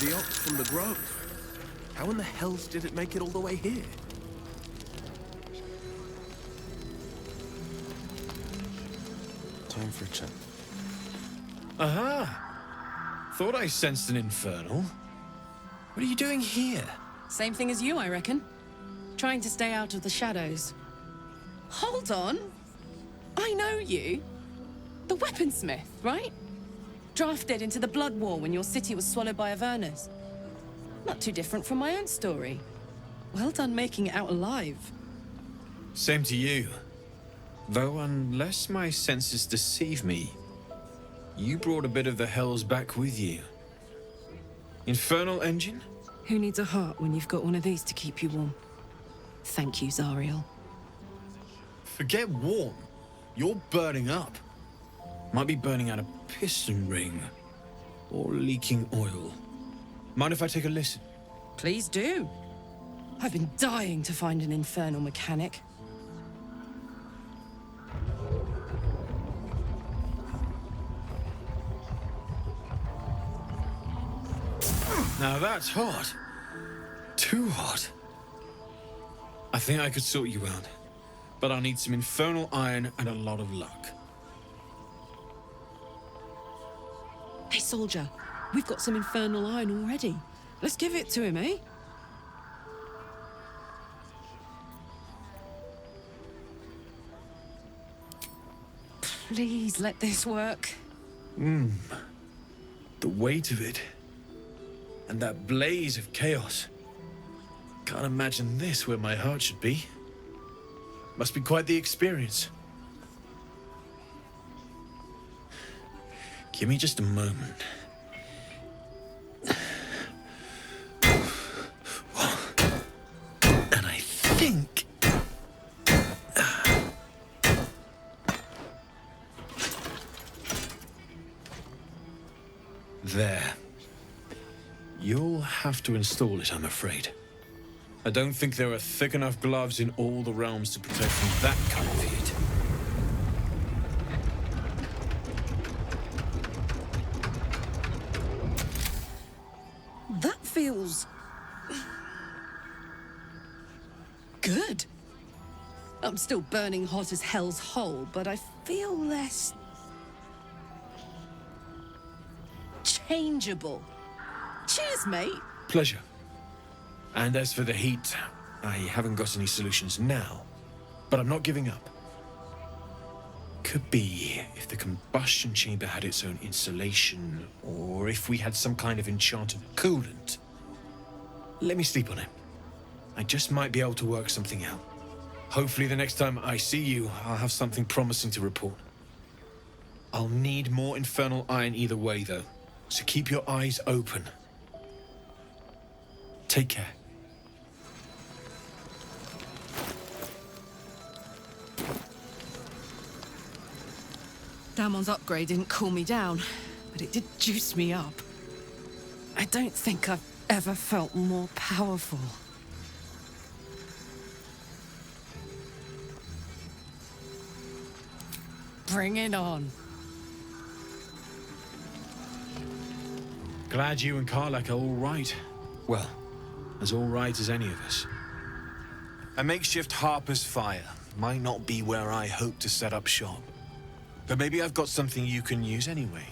The ox from the grove. How How in the hells did it make it all the way here? Time for a chat. Aha! Thought I sensed an infernal. What are you doing here? Same thing as you, I reckon. Trying to stay out of the shadows. Hold on. I know you. The weaponsmith, right? Drafted into the Blood War when your city was swallowed by Avernus. Not too different from my own story. Well done making it out alive. Same to you. Though unless my senses deceive me, you brought a bit of the hells back with you. Infernal engine? Who needs a heart when you've got one of these to keep you warm? Thank you, Zariel. Forget warm. You're burning up. Might be burning out a piston ring. Or leaking oil. Mind if I take a listen? Please do. I've been dying to find an infernal mechanic. Now that's hot. Too hot. I think I could sort you out. But I'll need some infernal iron and a lot of luck. Hey, soldier. We've got some infernal iron already. Let's give it to him, eh? Please let this work. The weight of it. And that blaze of chaos. Can't imagine this where my heart should be. Must be quite the experience. Give me just a moment. And I think... There. You'll have to install it, I'm afraid. I don't think there are thick enough gloves in all the realms to protect from that kind of heat. That feels... good. I'm still burning hot as hell's hole, but I feel less... changeable. Cheers, mate. Pleasure. And as for the heat, I haven't got any solutions now, but I'm not giving up. Could be if the combustion chamber had its own insulation, or if we had some kind of enchanted coolant. Let me sleep on it. I just might be able to work something out. Hopefully the next time I see you, I'll have something promising to report. I'll need more infernal iron either way, though, so keep your eyes open. Take care. Damon's upgrade didn't cool me down, but it did juice me up. I don't think I've ever felt more powerful. Bring it on. Glad you and Karlak are all right. Well, as all right as any of us. A makeshift Harper's Fire might not be where I hope to set up shop. But maybe I've got something you can use anyway.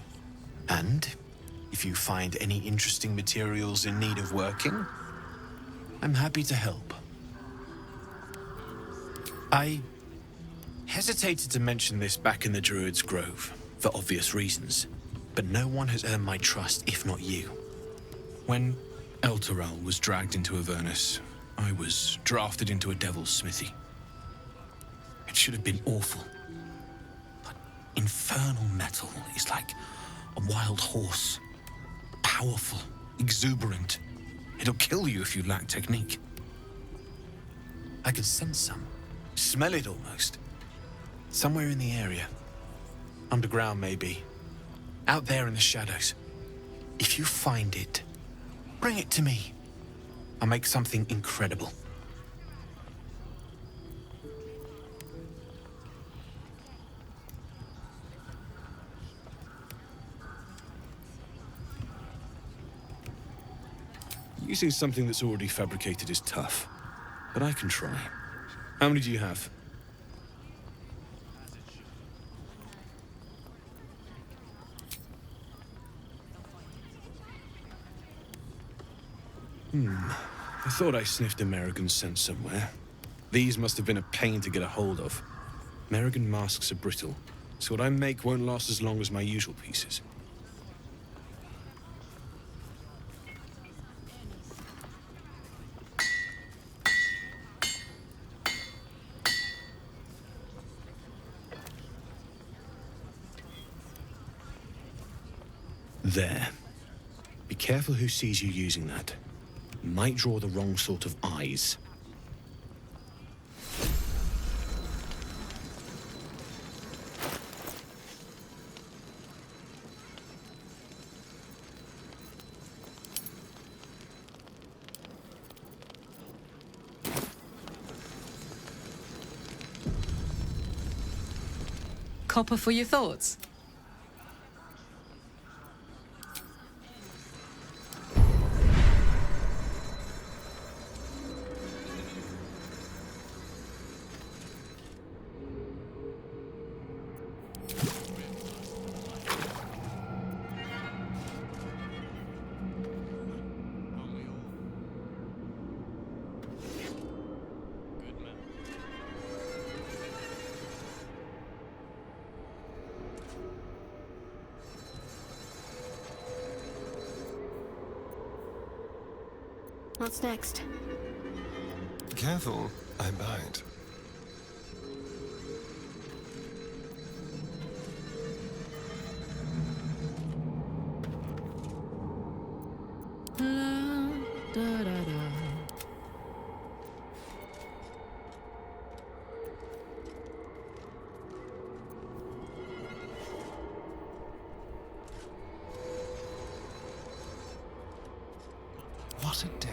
And if you find any interesting materials in need of working, I'm happy to help. I hesitated to mention this back in the Druid's Grove, for obvious reasons. But no one has earned my trust, if not you. When Elturel was dragged into Avernus, I was drafted into a devil's smithy. It should have been awful. But infernal metal is like a wild horse. Powerful, exuberant. It'll kill you if you lack technique. I can sense some. Smell it almost. Somewhere in the area. Underground, maybe. Out there in the shadows. If you find it, bring it to me. I'll make something incredible. Using something that's already fabricated is tough, but I can try. How many do you have? I thought I sniffed American scent somewhere. These must have been a pain to get a hold of. American masks are brittle, so what I make won't last as long as my usual pieces. There. Be careful who sees you using that. Might draw the wrong sort of eyes. Copper for your thoughts? What's next? Careful, I bite. What a day.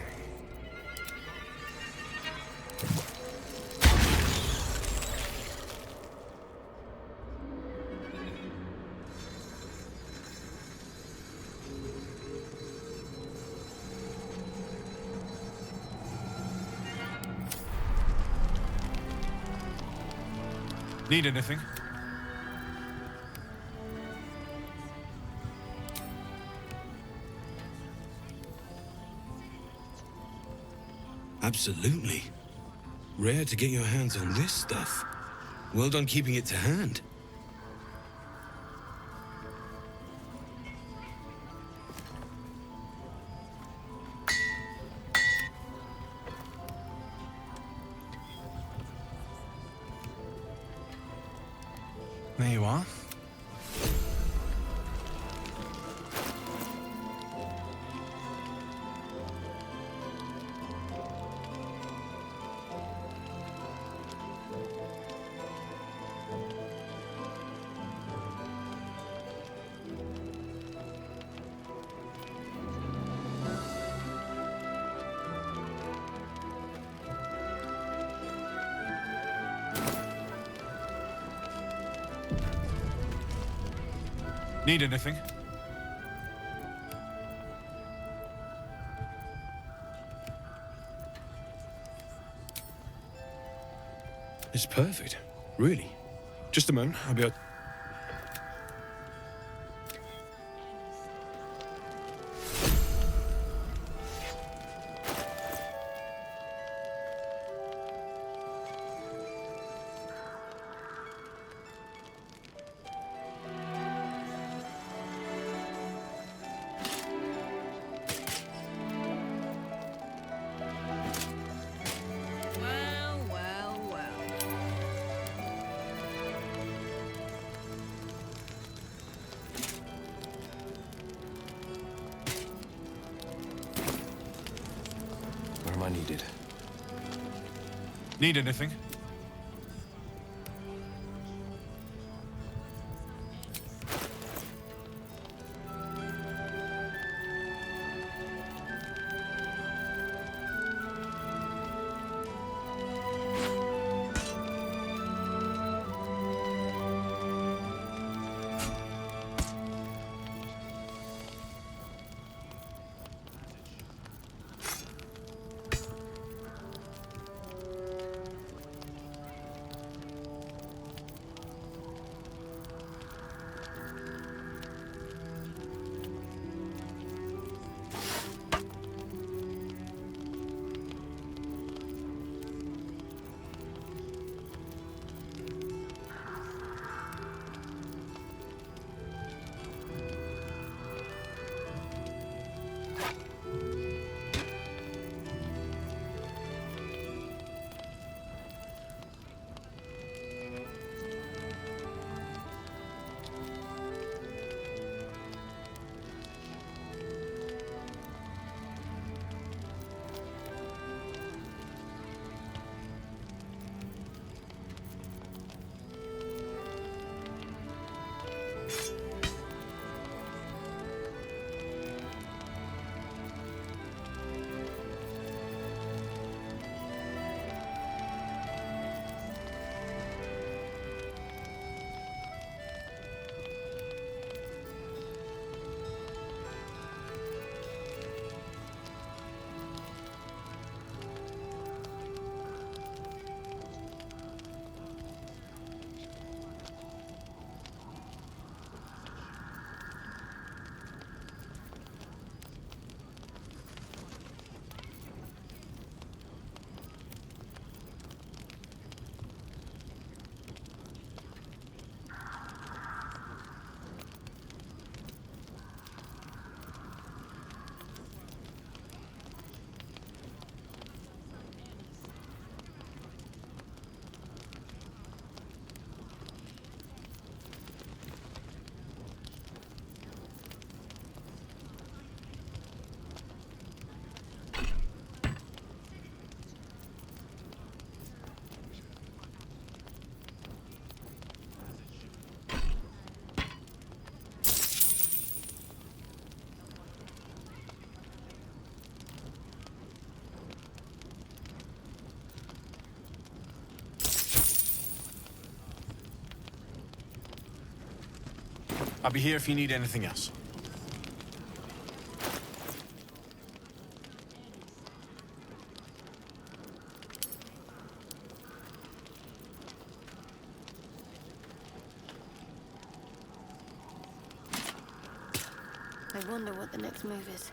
Need anything? Absolutely. Rare to get your hands on this stuff. Well done keeping it to hand. There you are. Need anything? It's perfect. Really. Just a moment. I'll be out. Where am I needed? Need anything? I'll be here if you need anything else. I wonder what the next move is.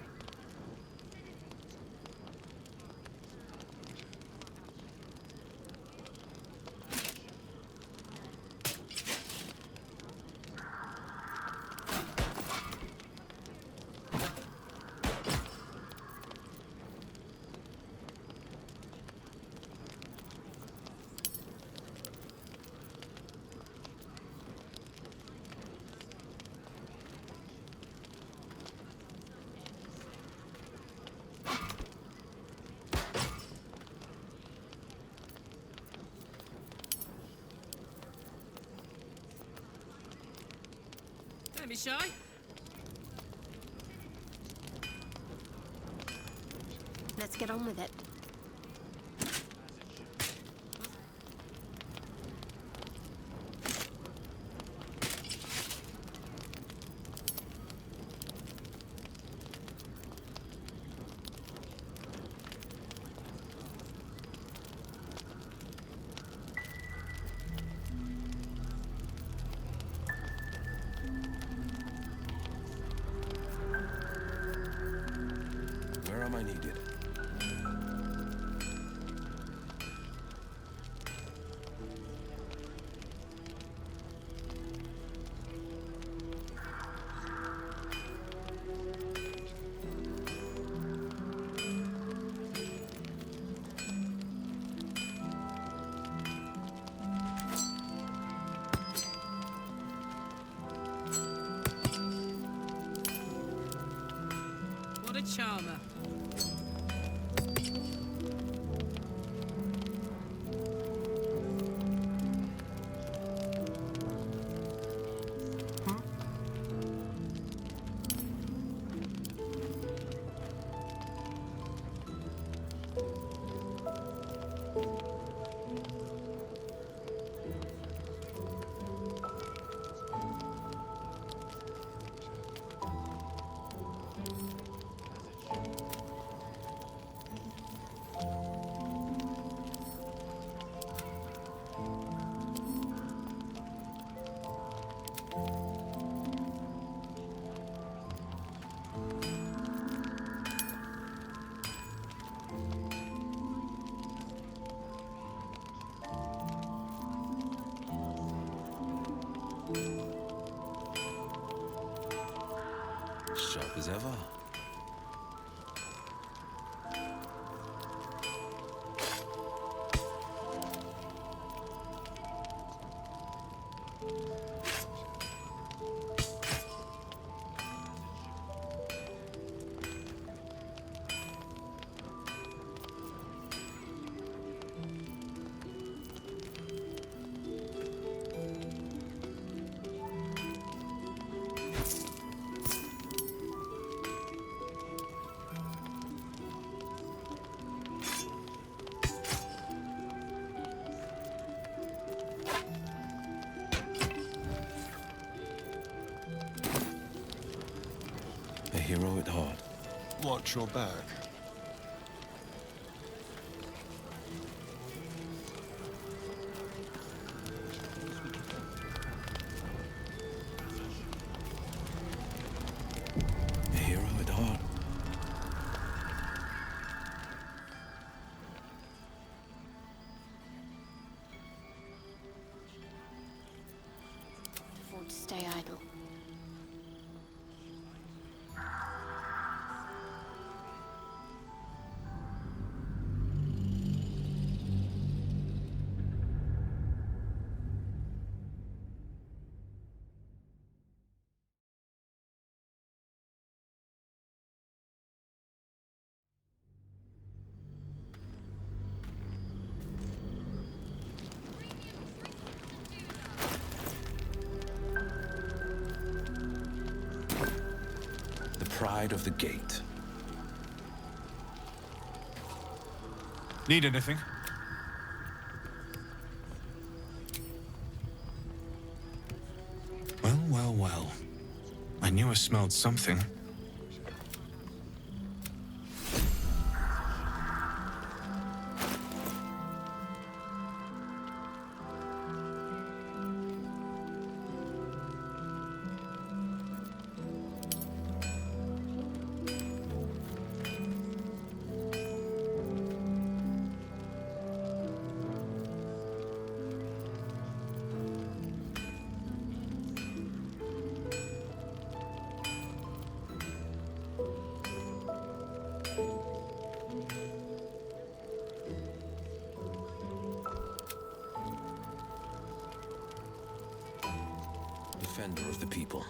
Don't be shy. Let's get on with it. Where am I needed? What a charmer. Sharp as ever. A hero at heart. Watch your back. A hero at heart. Afford to stay idle. Pride of the gate. Need anything? Well, well, well. I knew I smelled something. Defender of the people.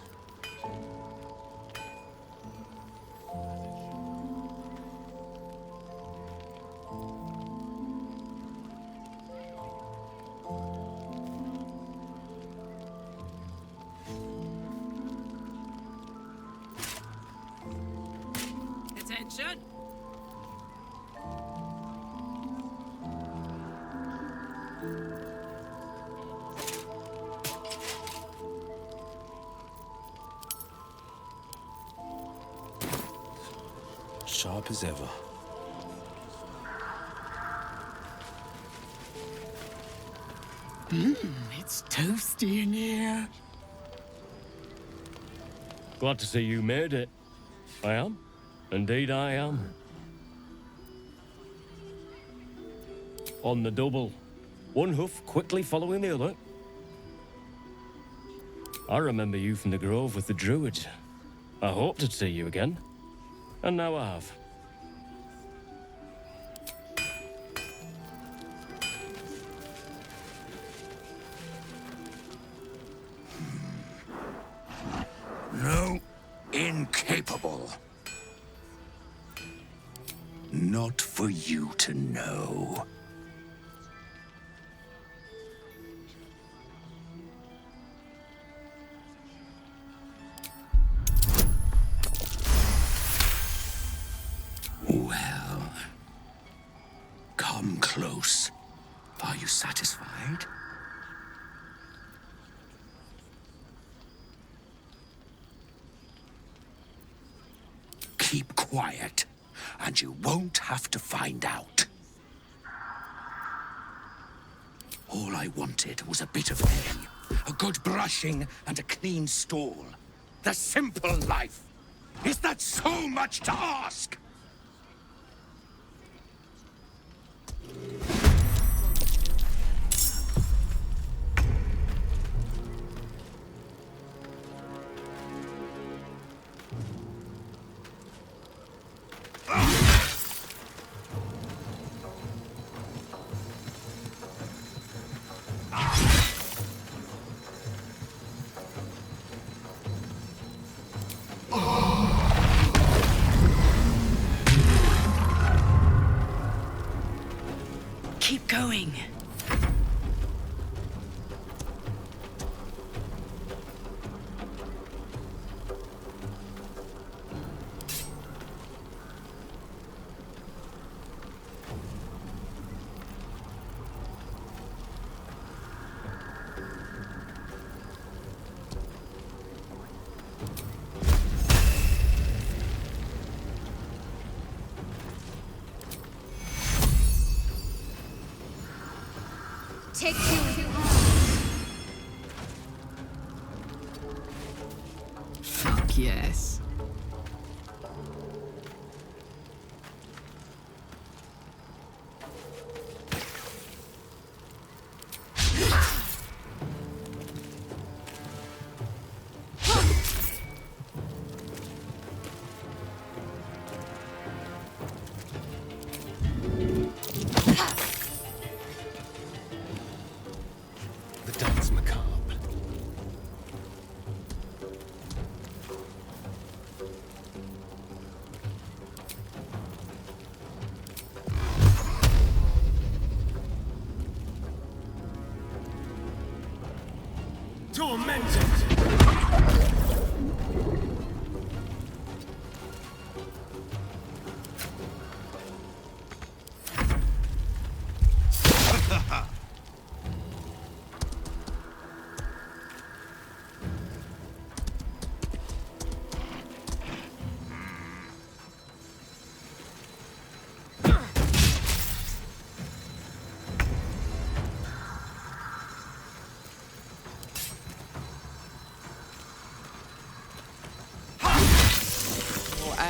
Attention! Sharp as ever. It's toasty in here. Glad to see you made it. I am. Indeed I am. On the double. One hoof quickly following the other. I remember you from the grove with the druids. I hoped to see you again. And now I have. No, incapable. Not for you to know. Well, come close. Are you satisfied? Keep quiet, and you won't have to find out. All I wanted was a bit of hay, a good brushing, and a clean stall. The simple life. Is that so much to ask? Keep going. Take two. Fuck yes. The dance macabre. Tormented!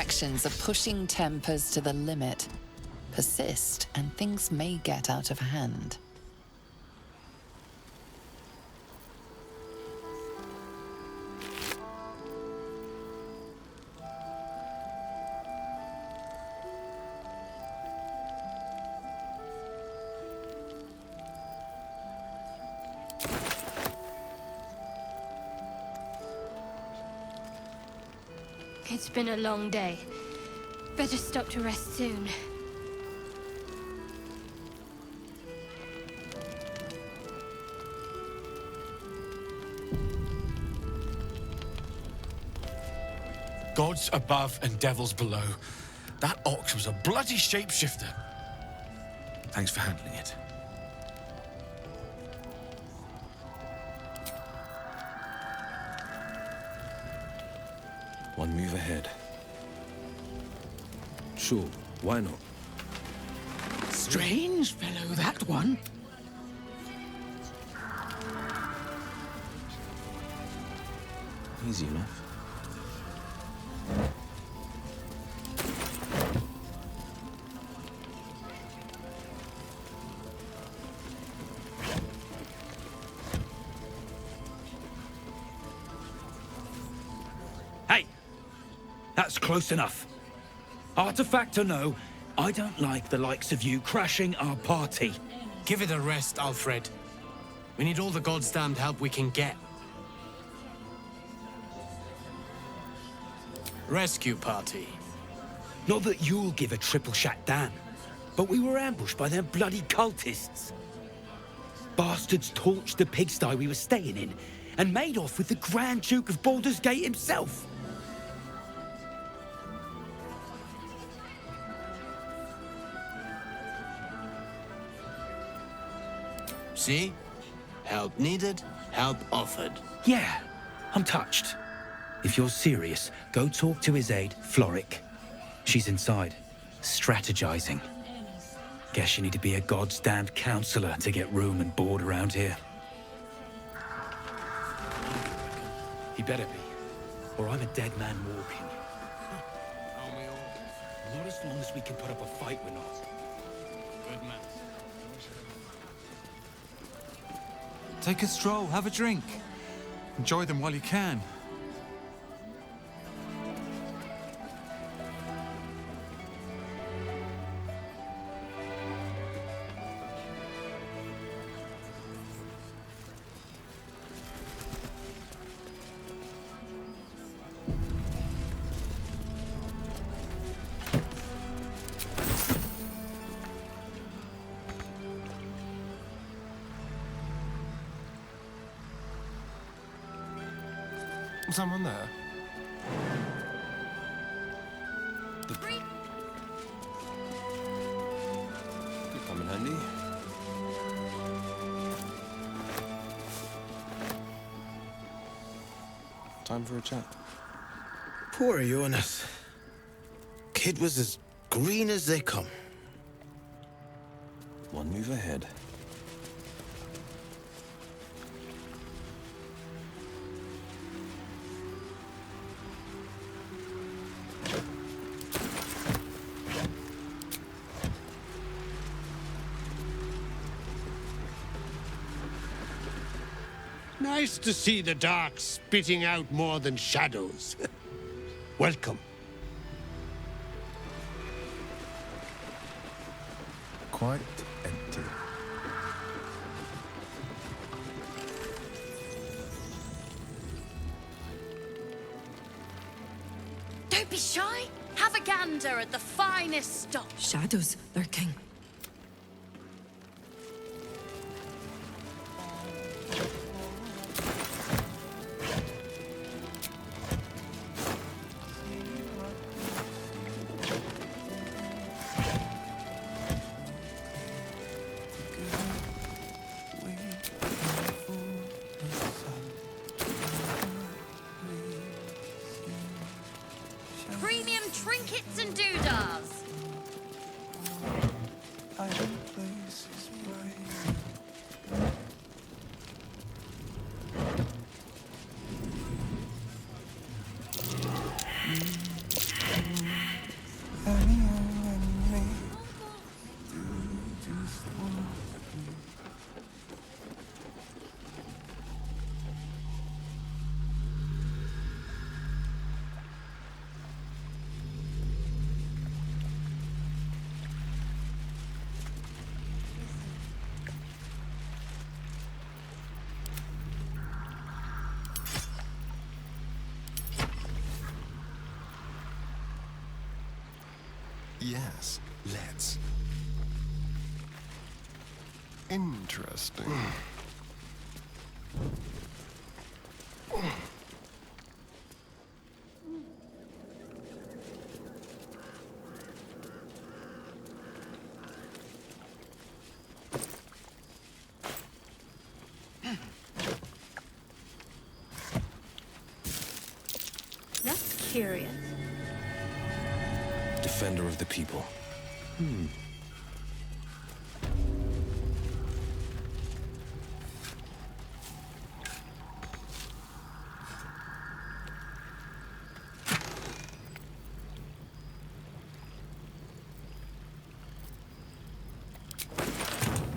actions are pushing tempers to the limit. Persist, and things may get out of hand. It's been a long day. Better stop to rest soon. Gods above and devils below. That ox was a bloody shapeshifter. Thanks for handling it. One move ahead. Sure, why not? Strange fellow, that one. Easy enough. Hey! That's close enough. Artifact or no, I don't like the likes of you crashing our party. Give it a rest, Alfred. We need all the god's damned help we can get. Rescue party. Not that you'll give a triple shot damn, but we were ambushed by them bloody cultists. Bastards torched the pigsty we were staying in and made off with the Grand Duke of Baldur's Gate himself. See? Help needed, help offered. Yeah, I'm touched. If you're serious, go talk to his aide, Floric. She's inside, strategizing. Guess you need to be a god's damned counselor to get room and board around here. He better be, or I'm a dead man walking. Not as long as we can put up a fight, we're not. Good man. Take a stroll, have a drink. Enjoy them while you can. Someone there? Could come in handy. Time for a chat. Poor Jonas. Kid was as green as they come. One move ahead. Nice to see the dark spitting out more than shadows. Welcome. Quite empty. Don't be shy. Have a gander at the finest stock. Shadows lurking. Premium trinkets and doodahs. Let's. Interesting. That's curious. Defender of the people.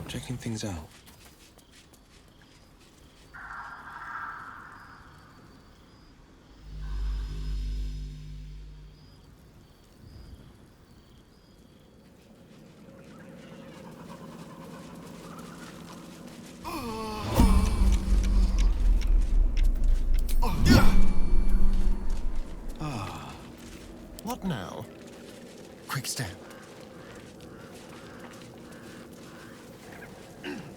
Checking things out. What now? Quick step.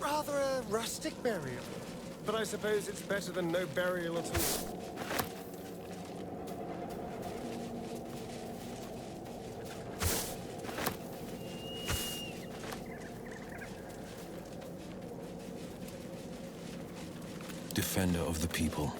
Rather a rustic burial. But I suppose it's better than no burial at all. Defender of the people.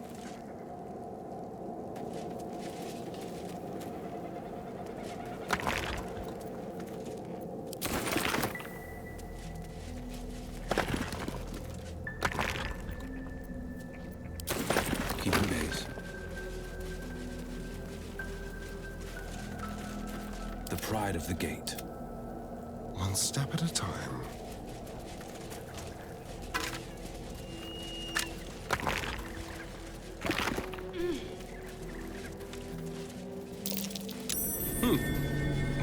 Keeping gaze. The pride of the gate. One step at a time.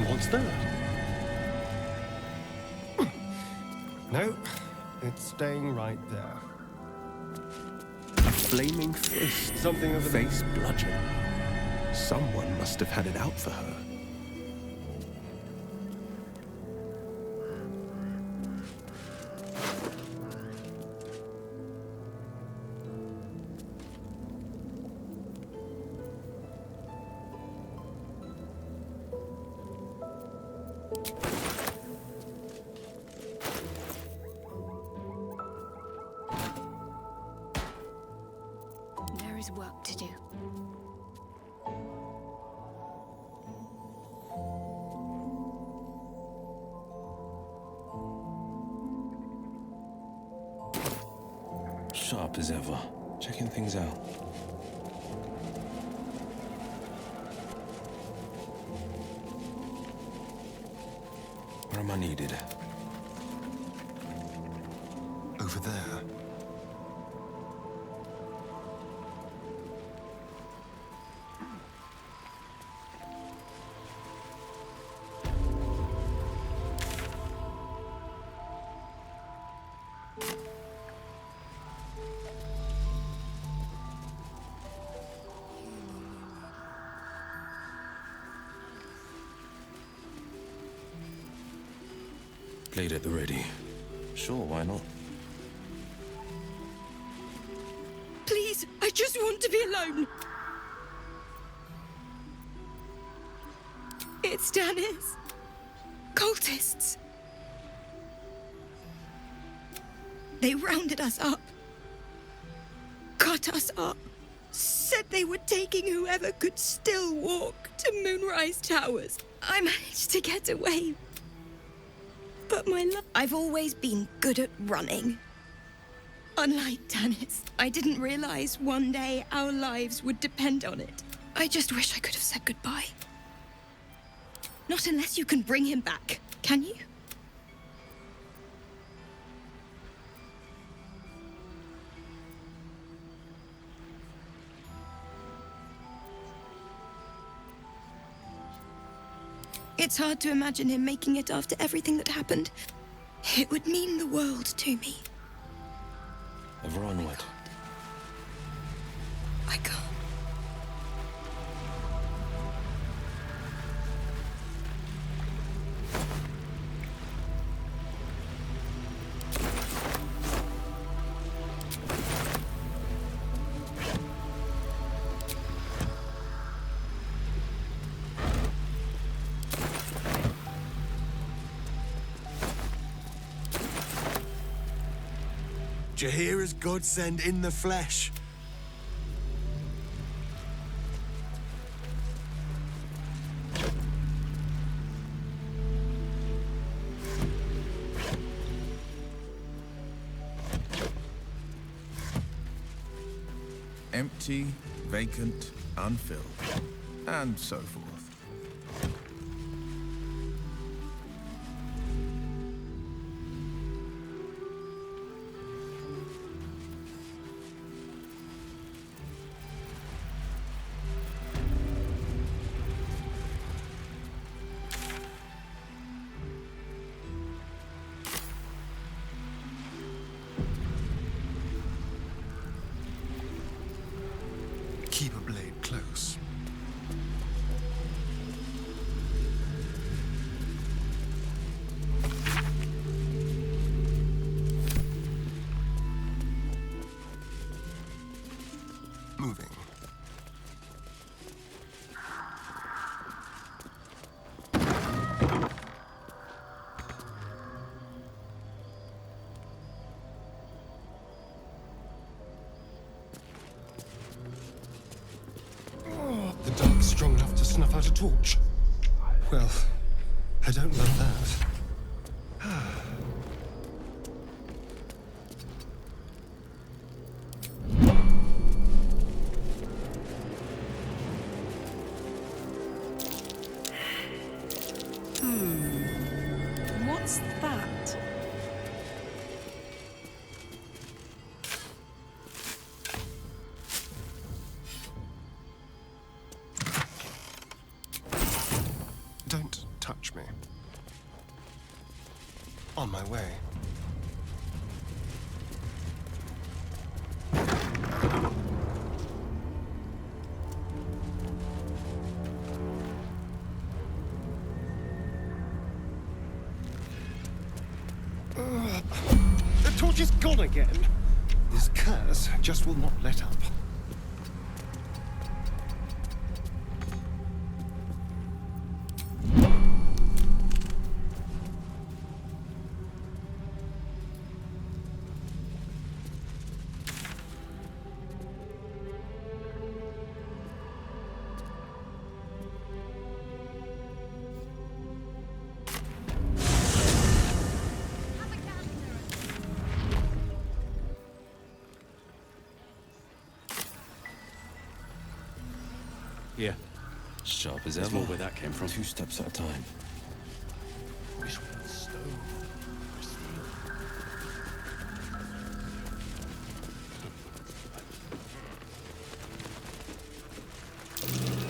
What's that? No, it's staying right there. A flaming fist. Something of a face bludgeon. Someone must have had it out for her. There is work to do. Sharp as ever. Checking things out. Where am I needed? Over there. Blade at the ready. Sure, why not? Please, I just want to be alone. It's Dennis. Cultists. They rounded us up. Cut us up. Said they were taking whoever could still walk to Moonrise Towers. I managed to get away. But my love... I've always been good at running. Unlike Dennis, I didn't realize one day our lives would depend on it. I just wish I could have said goodbye. Not unless you can bring him back, can you? It's hard to imagine him making it after everything that happened. It would mean the world to me. Ever onward. I can't. Jaheira's godsend in the flesh. Empty, vacant, unfilled, and so forth. Keep a blade close. Moving. The dark's strong enough to snuff out a torch. Well, I don't love that. What's that? Don't touch me. On my way. The torch is gone again. This curse just will not let up. Yeah. Sharp as ever. There's more where that came from. 2 steps at a time. Wish we had stone.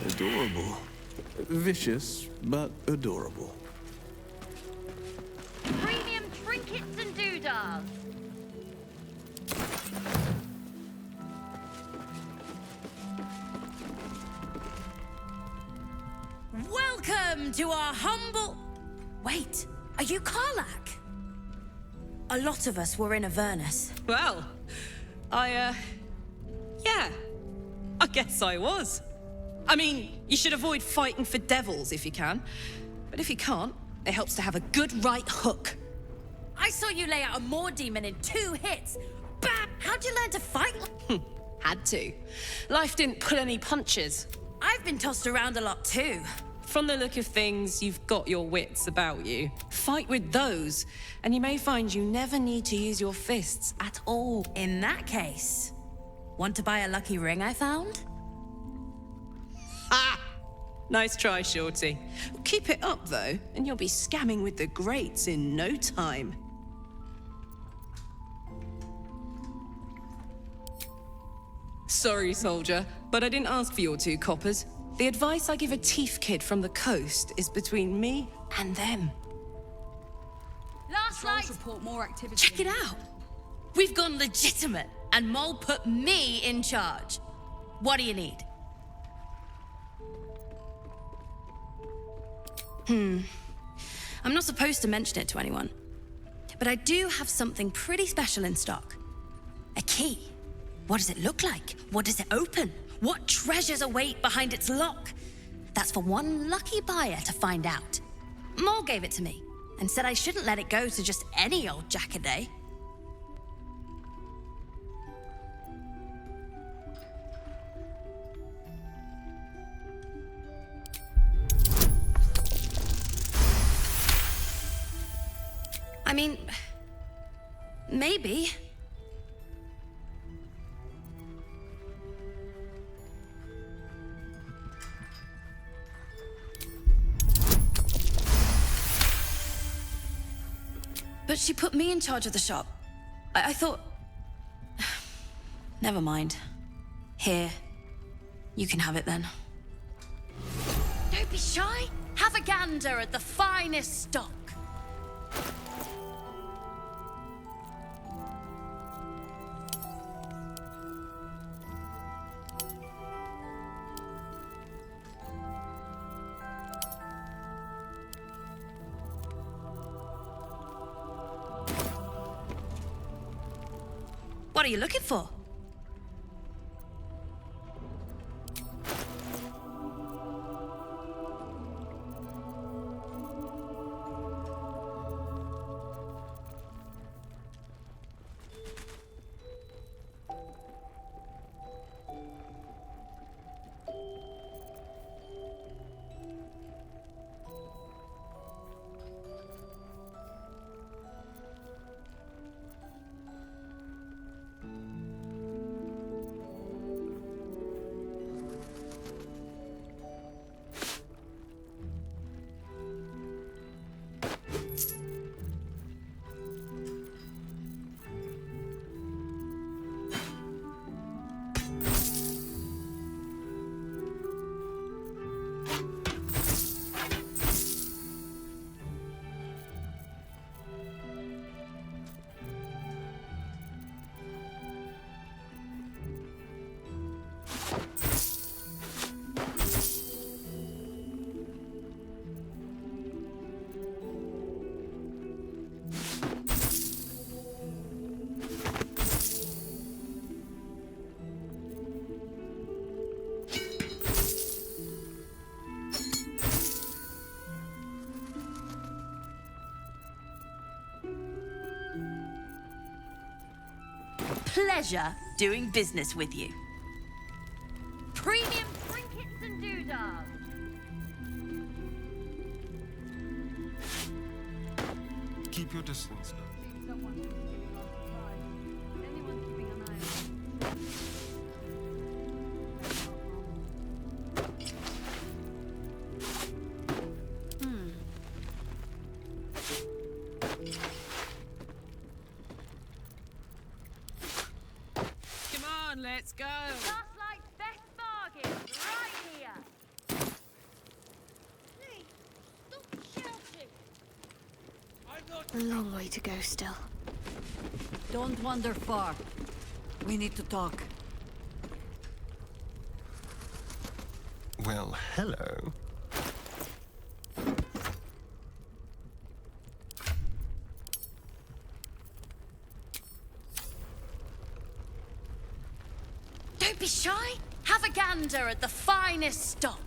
Adorable. Vicious, but adorable. Premium trinkets and doodads. Welcome to our humble... Wait, are you Karlak? A lot of us were in Avernus. Well, yeah. I guess I was. I mean, you should avoid fighting for devils if you can. But if you can't, it helps to have a good right hook. I saw you lay out a Moor demon in 2 hits. Bam! How'd you learn to fight? Had to. Life didn't pull any punches. I've been tossed around a lot too. From the look of things, you've got your wits about you. Fight with those, and you may find you never need to use your fists at all. In that case, want to buy a lucky ring I found? Ha! Nice try, Shorty. Keep it up, though, and you'll be scamming with the greats in no time. Sorry, soldier, but I didn't ask for your 2 coppers. The advice I give a thief kid from the coast is between me and them. Last night, report more activity. check it out. We've gone legitimate, and Mole put me in charge. What do you need? I'm not supposed to mention it to anyone, but I do have something pretty special in stock. A key. What does it look like? What does it open? What treasures await behind its lock? That's for one lucky buyer to find out. Mole gave it to me and said I shouldn't let it go to just any old Jackaday. mean, maybe. But she put me in charge of the shop. I thought... Never mind. Here. You can have it then. Don't be shy. Have a gander at the finest stock. What are you looking for? Pleasure doing business with you. Premium trinkets and doodads. Keep your distance. Let's go. Just like best bargains right here. Hey, stop shouting. A long way to go still. Don't wander far. We need to talk. Well, hello. Don't be shy. Have a gander at the finest stock.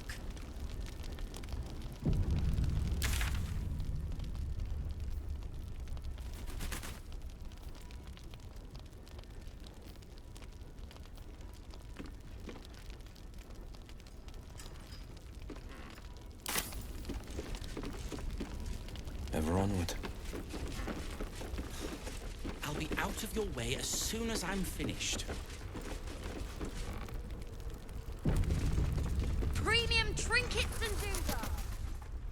Ever onward. I'll be out of your way as soon as I'm finished. Premium trinkets and doodads.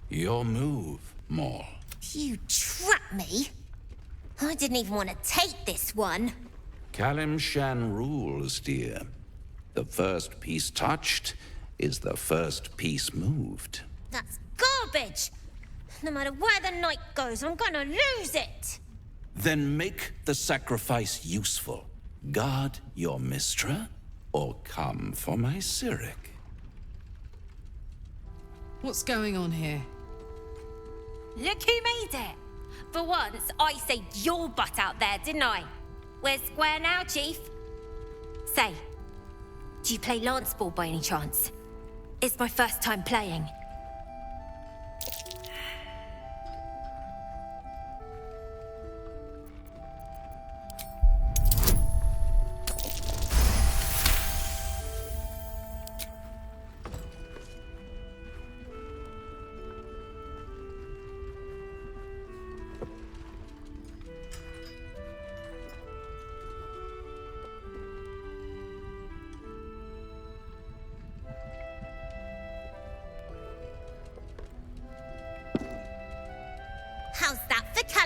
Your move, Maul. You trapped me? I didn't even want to take this one. Kalimshan rules, dear. The first piece touched is the first piece moved. That's garbage! No matter where the night goes, I'm gonna lose it! Then make the sacrifice useful. Guard your Mistra, or come for my Cyric. What's going on here? Look who made it! For once, I saved your butt out there, didn't I? We're square now, Chief. Say, do you play lance ball by any chance? It's my first time playing.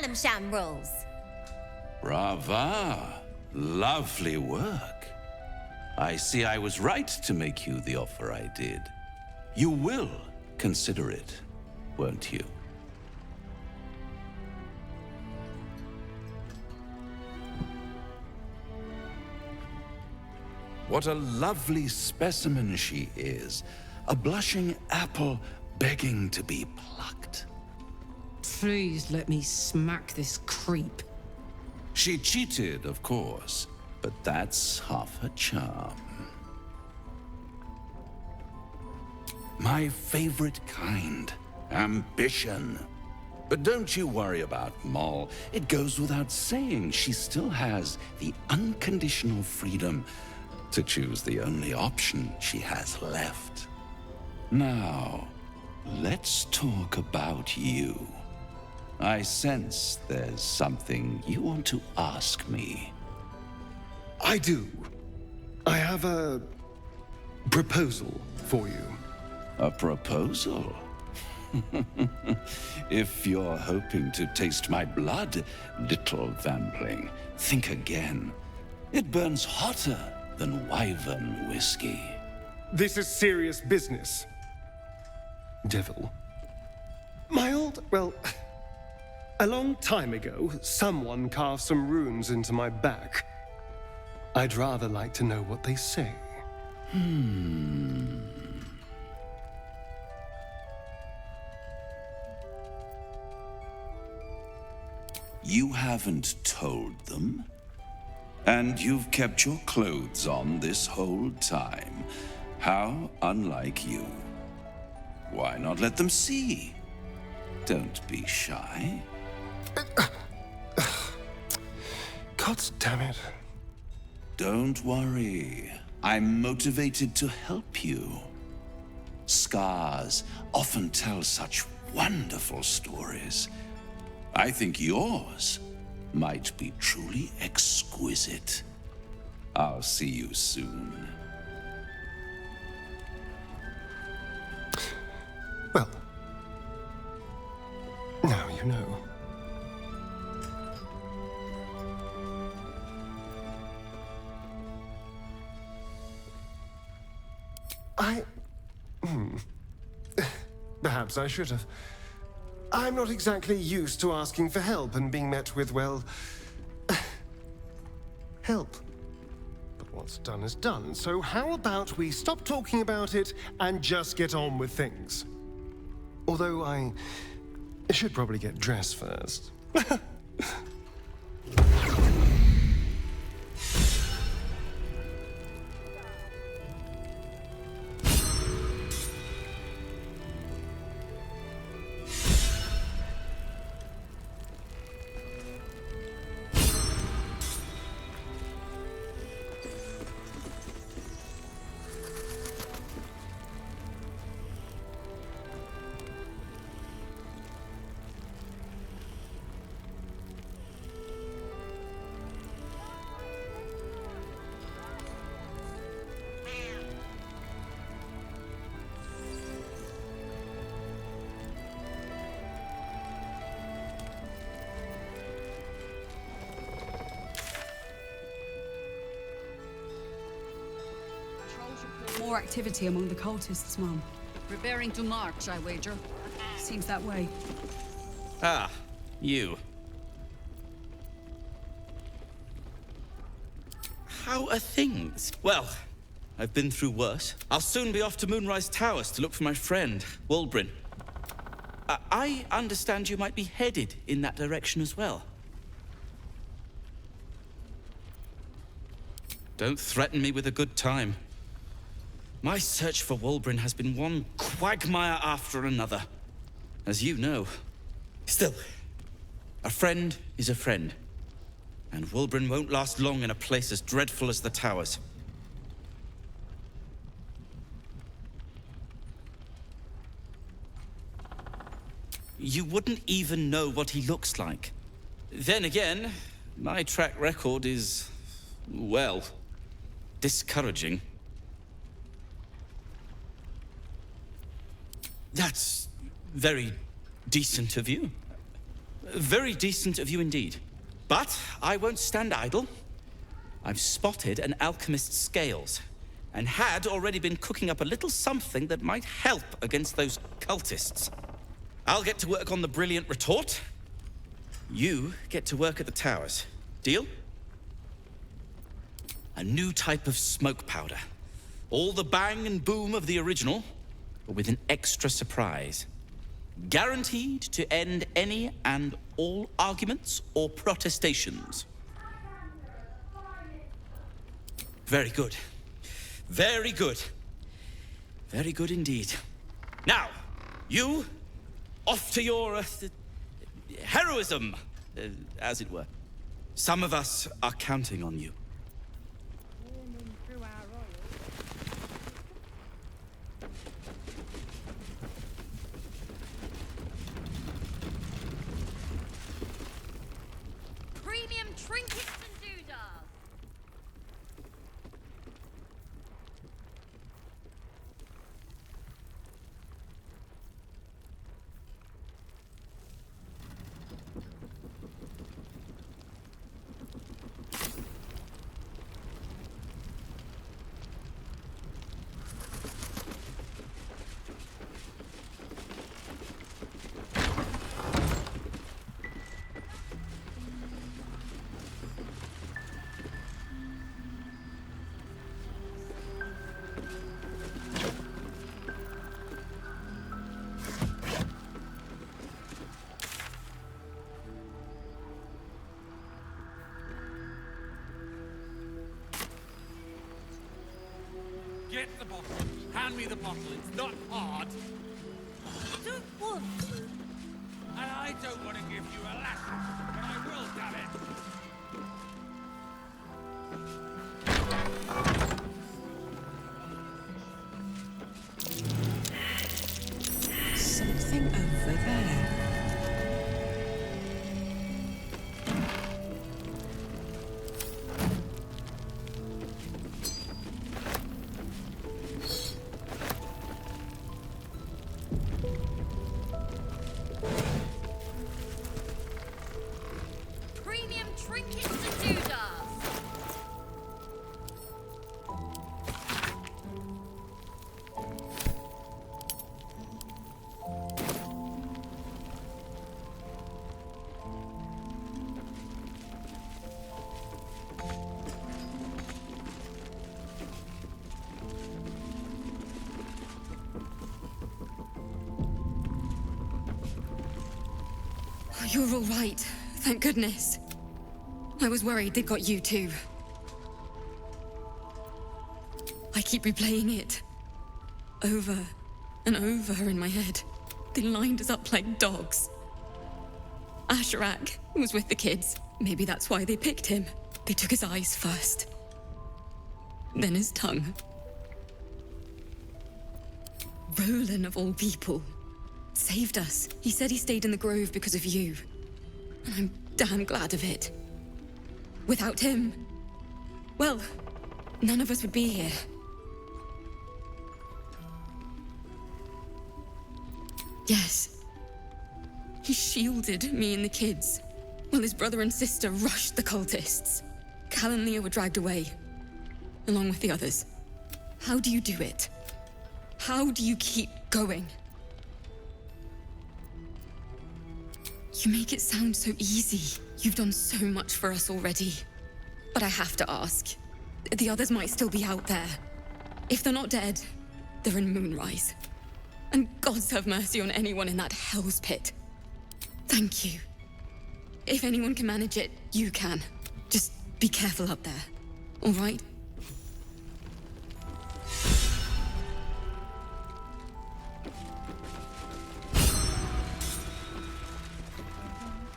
them sham rules. Brava. Lovely work. I see I was right to make you the offer I did. You will consider it, won't you? What a lovely specimen she is. A blushing apple begging to be plucked. Please let me smack this creep. She cheated, of course, but that's half her charm. My favorite kind, ambition. But don't you worry about Moll. It goes without saying she still has the unconditional freedom to choose the only option she has left. Now, let's talk about you. I sense there's something you want to ask me. I do. I have a proposal for you. A proposal? If you're hoping to taste my blood, little vampling, think again. It burns hotter than wyvern whiskey. This is serious business. Devil. Well, a long time ago, someone carved some runes into my back. I'd rather like to know what they say. You haven't told them? And you've kept your clothes on this whole time. How unlike you. Why not let them see? Don't be shy. God damn it. Don't worry. I'm motivated to help you. Scars often tell such wonderful stories. I think yours might be truly exquisite. I'll see you soon. Well, now you know. Perhaps I should have. I'm not exactly used to asking for help and being met with, well, help. But what's done is done, so how about we stop talking about it and just get on with things? Although I should probably get dressed first. More activity among the cultists, Mum. Preparing to march, I wager. Seems that way. Ah, you. How are things? Well, I've been through worse. I'll soon be off to Moonrise Towers to look for my friend, Wulbren. I understand you might be headed in that direction as well. Don't threaten me with a good time. My search for Wulbren has been one quagmire after another, as you know. Still, a friend is a friend, and Wulbren won't last long in a place as dreadful as the Towers. You wouldn't even know what he looks like. Then again, my track record is, well, discouraging. That's very decent of you. Very decent of you indeed. But I won't stand idle. I've spotted an alchemist's scales, and had already been cooking up a little something that might help against those cultists. I'll get to work on the brilliant retort. You get to work at the towers. Deal? A new type of smoke powder. All the bang and boom of the original, but with an extra surprise. Guaranteed to end any and all arguments or protestations. Very good. Very good. Very good indeed. Now, you, off to your heroism, as it were. Some of us are counting on you. Premium trinkets and doodahs. Get the bottle. Hand me the bottle. It's not hard. I don't want to. And I don't want to give you a lesson, but I will, damn it. Something over there. Premium trinkets and doodahs. Oh, you're all right. Thank goodness. I was worried they'd got you too. I keep replaying it. Over and over in my head. They lined us up like dogs. Asherak was with the kids. Maybe that's why they picked him. They took his eyes first. Then his tongue. Roland, of all people, saved us. He said he stayed in the grove because of you. And I'm damn glad of it. Without him, well, none of us would be here. Yes. He shielded me and the kids, while his brother and sister rushed the cultists. Cal and Leah were dragged away, along with the others. How do you do it? How do you keep going? You make it sound so easy. You've done so much for us already. But I have to ask. The others might still be out there. If they're not dead, they're in Moonrise. And gods have mercy on anyone in that hell's pit. Thank you. If anyone can manage it, you can. Just be careful up there. All right?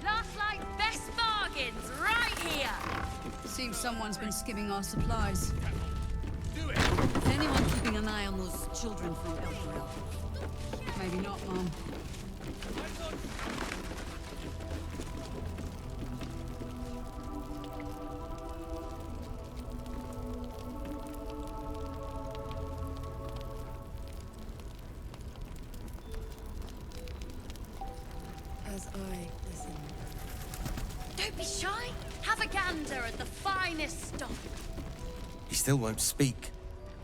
Last like best bargains right here. Seems someone's been skimming our supplies. Is anyone keeping an eye on those children from Elturel? Maybe not, Mom. As I listen. be shy. Have a gander at the finest stock. He still won't speak.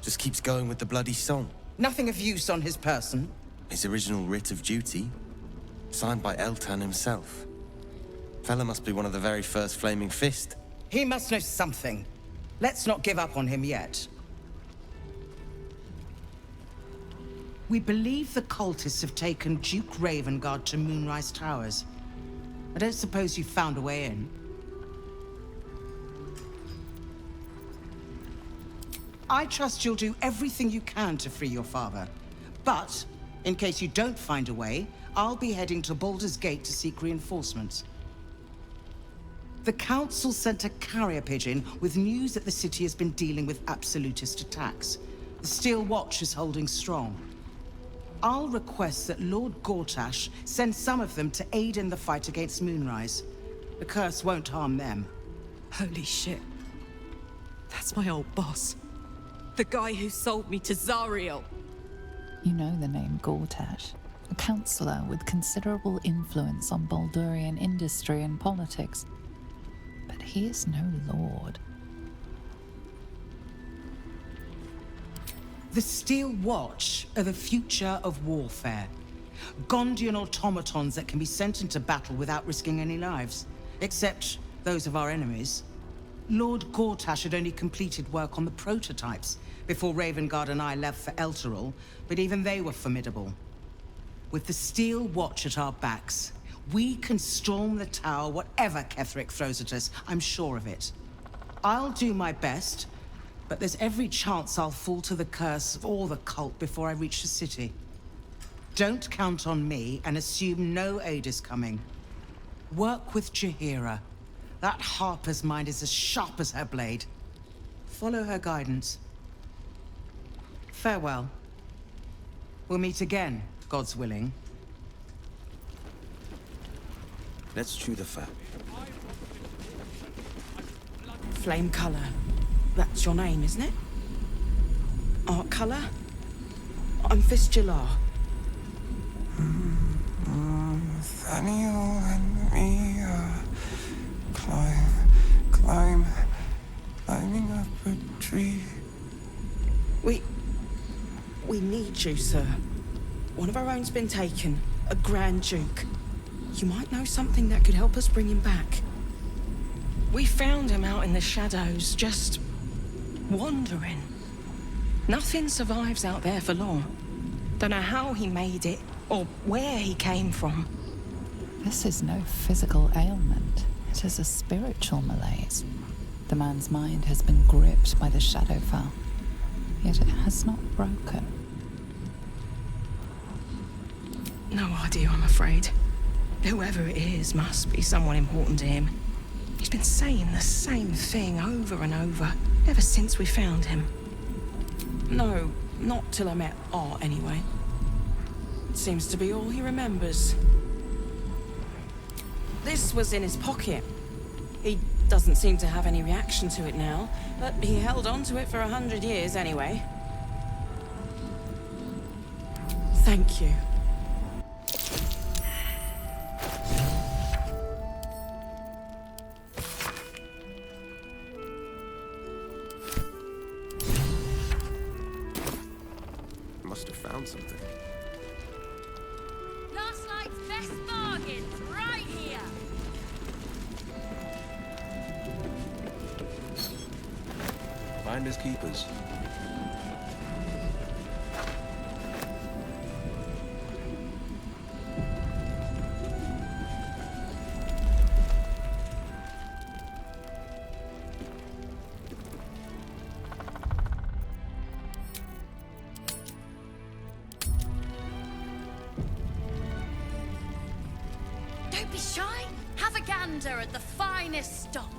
Just keeps going with the bloody song. Nothing of use on his person? His original writ of duty, signed by Eltan himself. Fella must be one of the very first Flaming Fist. He must know something. Let's not give up on him yet. We believe the cultists have taken Duke Ravengard to Moonrise Towers. I don't suppose you found a way in. I trust you'll do everything you can to free your father. But, in case you don't find a way, I'll be heading to Baldur's Gate to seek reinforcements. The Council sent a carrier pigeon with news that the city has been dealing with absolutist attacks. The Steel Watch is holding strong. I'll request that Lord Gortash send some of them to aid in the fight against Moonrise. The curse won't harm them. Holy shit. That's my old boss. The guy who sold me to Zariel. You know the name Gortash, a councillor with considerable influence on Baldurian industry and politics. But he is no lord. The Steel Watch are the future of warfare. Gondian automatons that can be sent into battle without risking any lives, except those of our enemies. Lord Gortash had only completed work on the prototypes before Ravengard and I left for Elturel, but even they were formidable. With the Steel Watch at our backs, we can storm the tower whatever Ketheric throws at us, I'm sure of it. I'll do my best, but there's every chance I'll fall to the curse or the cult before I reach the city. Don't count on me and assume no aid is coming. Work with Jaheira. That Harper's mind is as sharp as her blade. Follow her guidance. Farewell. We'll meet again, God's willing. Let's chew the fat. Flame color. That's your name, isn't it? Art color? I'm Fistula. Nathaniel and me climbing up a tree. We need you, sir. One of our own's been taken, a Grand Duke. You might know something that could help us bring him back. We found him out in the shadows, just wandering. Nothing survives out there for long. Don't know how he made it, or where he came from. This is no physical ailment. It is a spiritual malaise. The man's mind has been gripped by the Shadowfell, yet it has not broken. No idea, I'm afraid. Whoever it is must be someone important to him. He's been saying the same thing over and over, ever since we found him. No, not till I met Art, anyway. It seems to be all he remembers. This was in his pocket. He doesn't seem to have any reaction to it now, but he held on to it for 100 years anyway. Thank you. Must have found something. Last night's best bargains right here. Finders keepers. Don't be shy. Have a gander at the finest stock.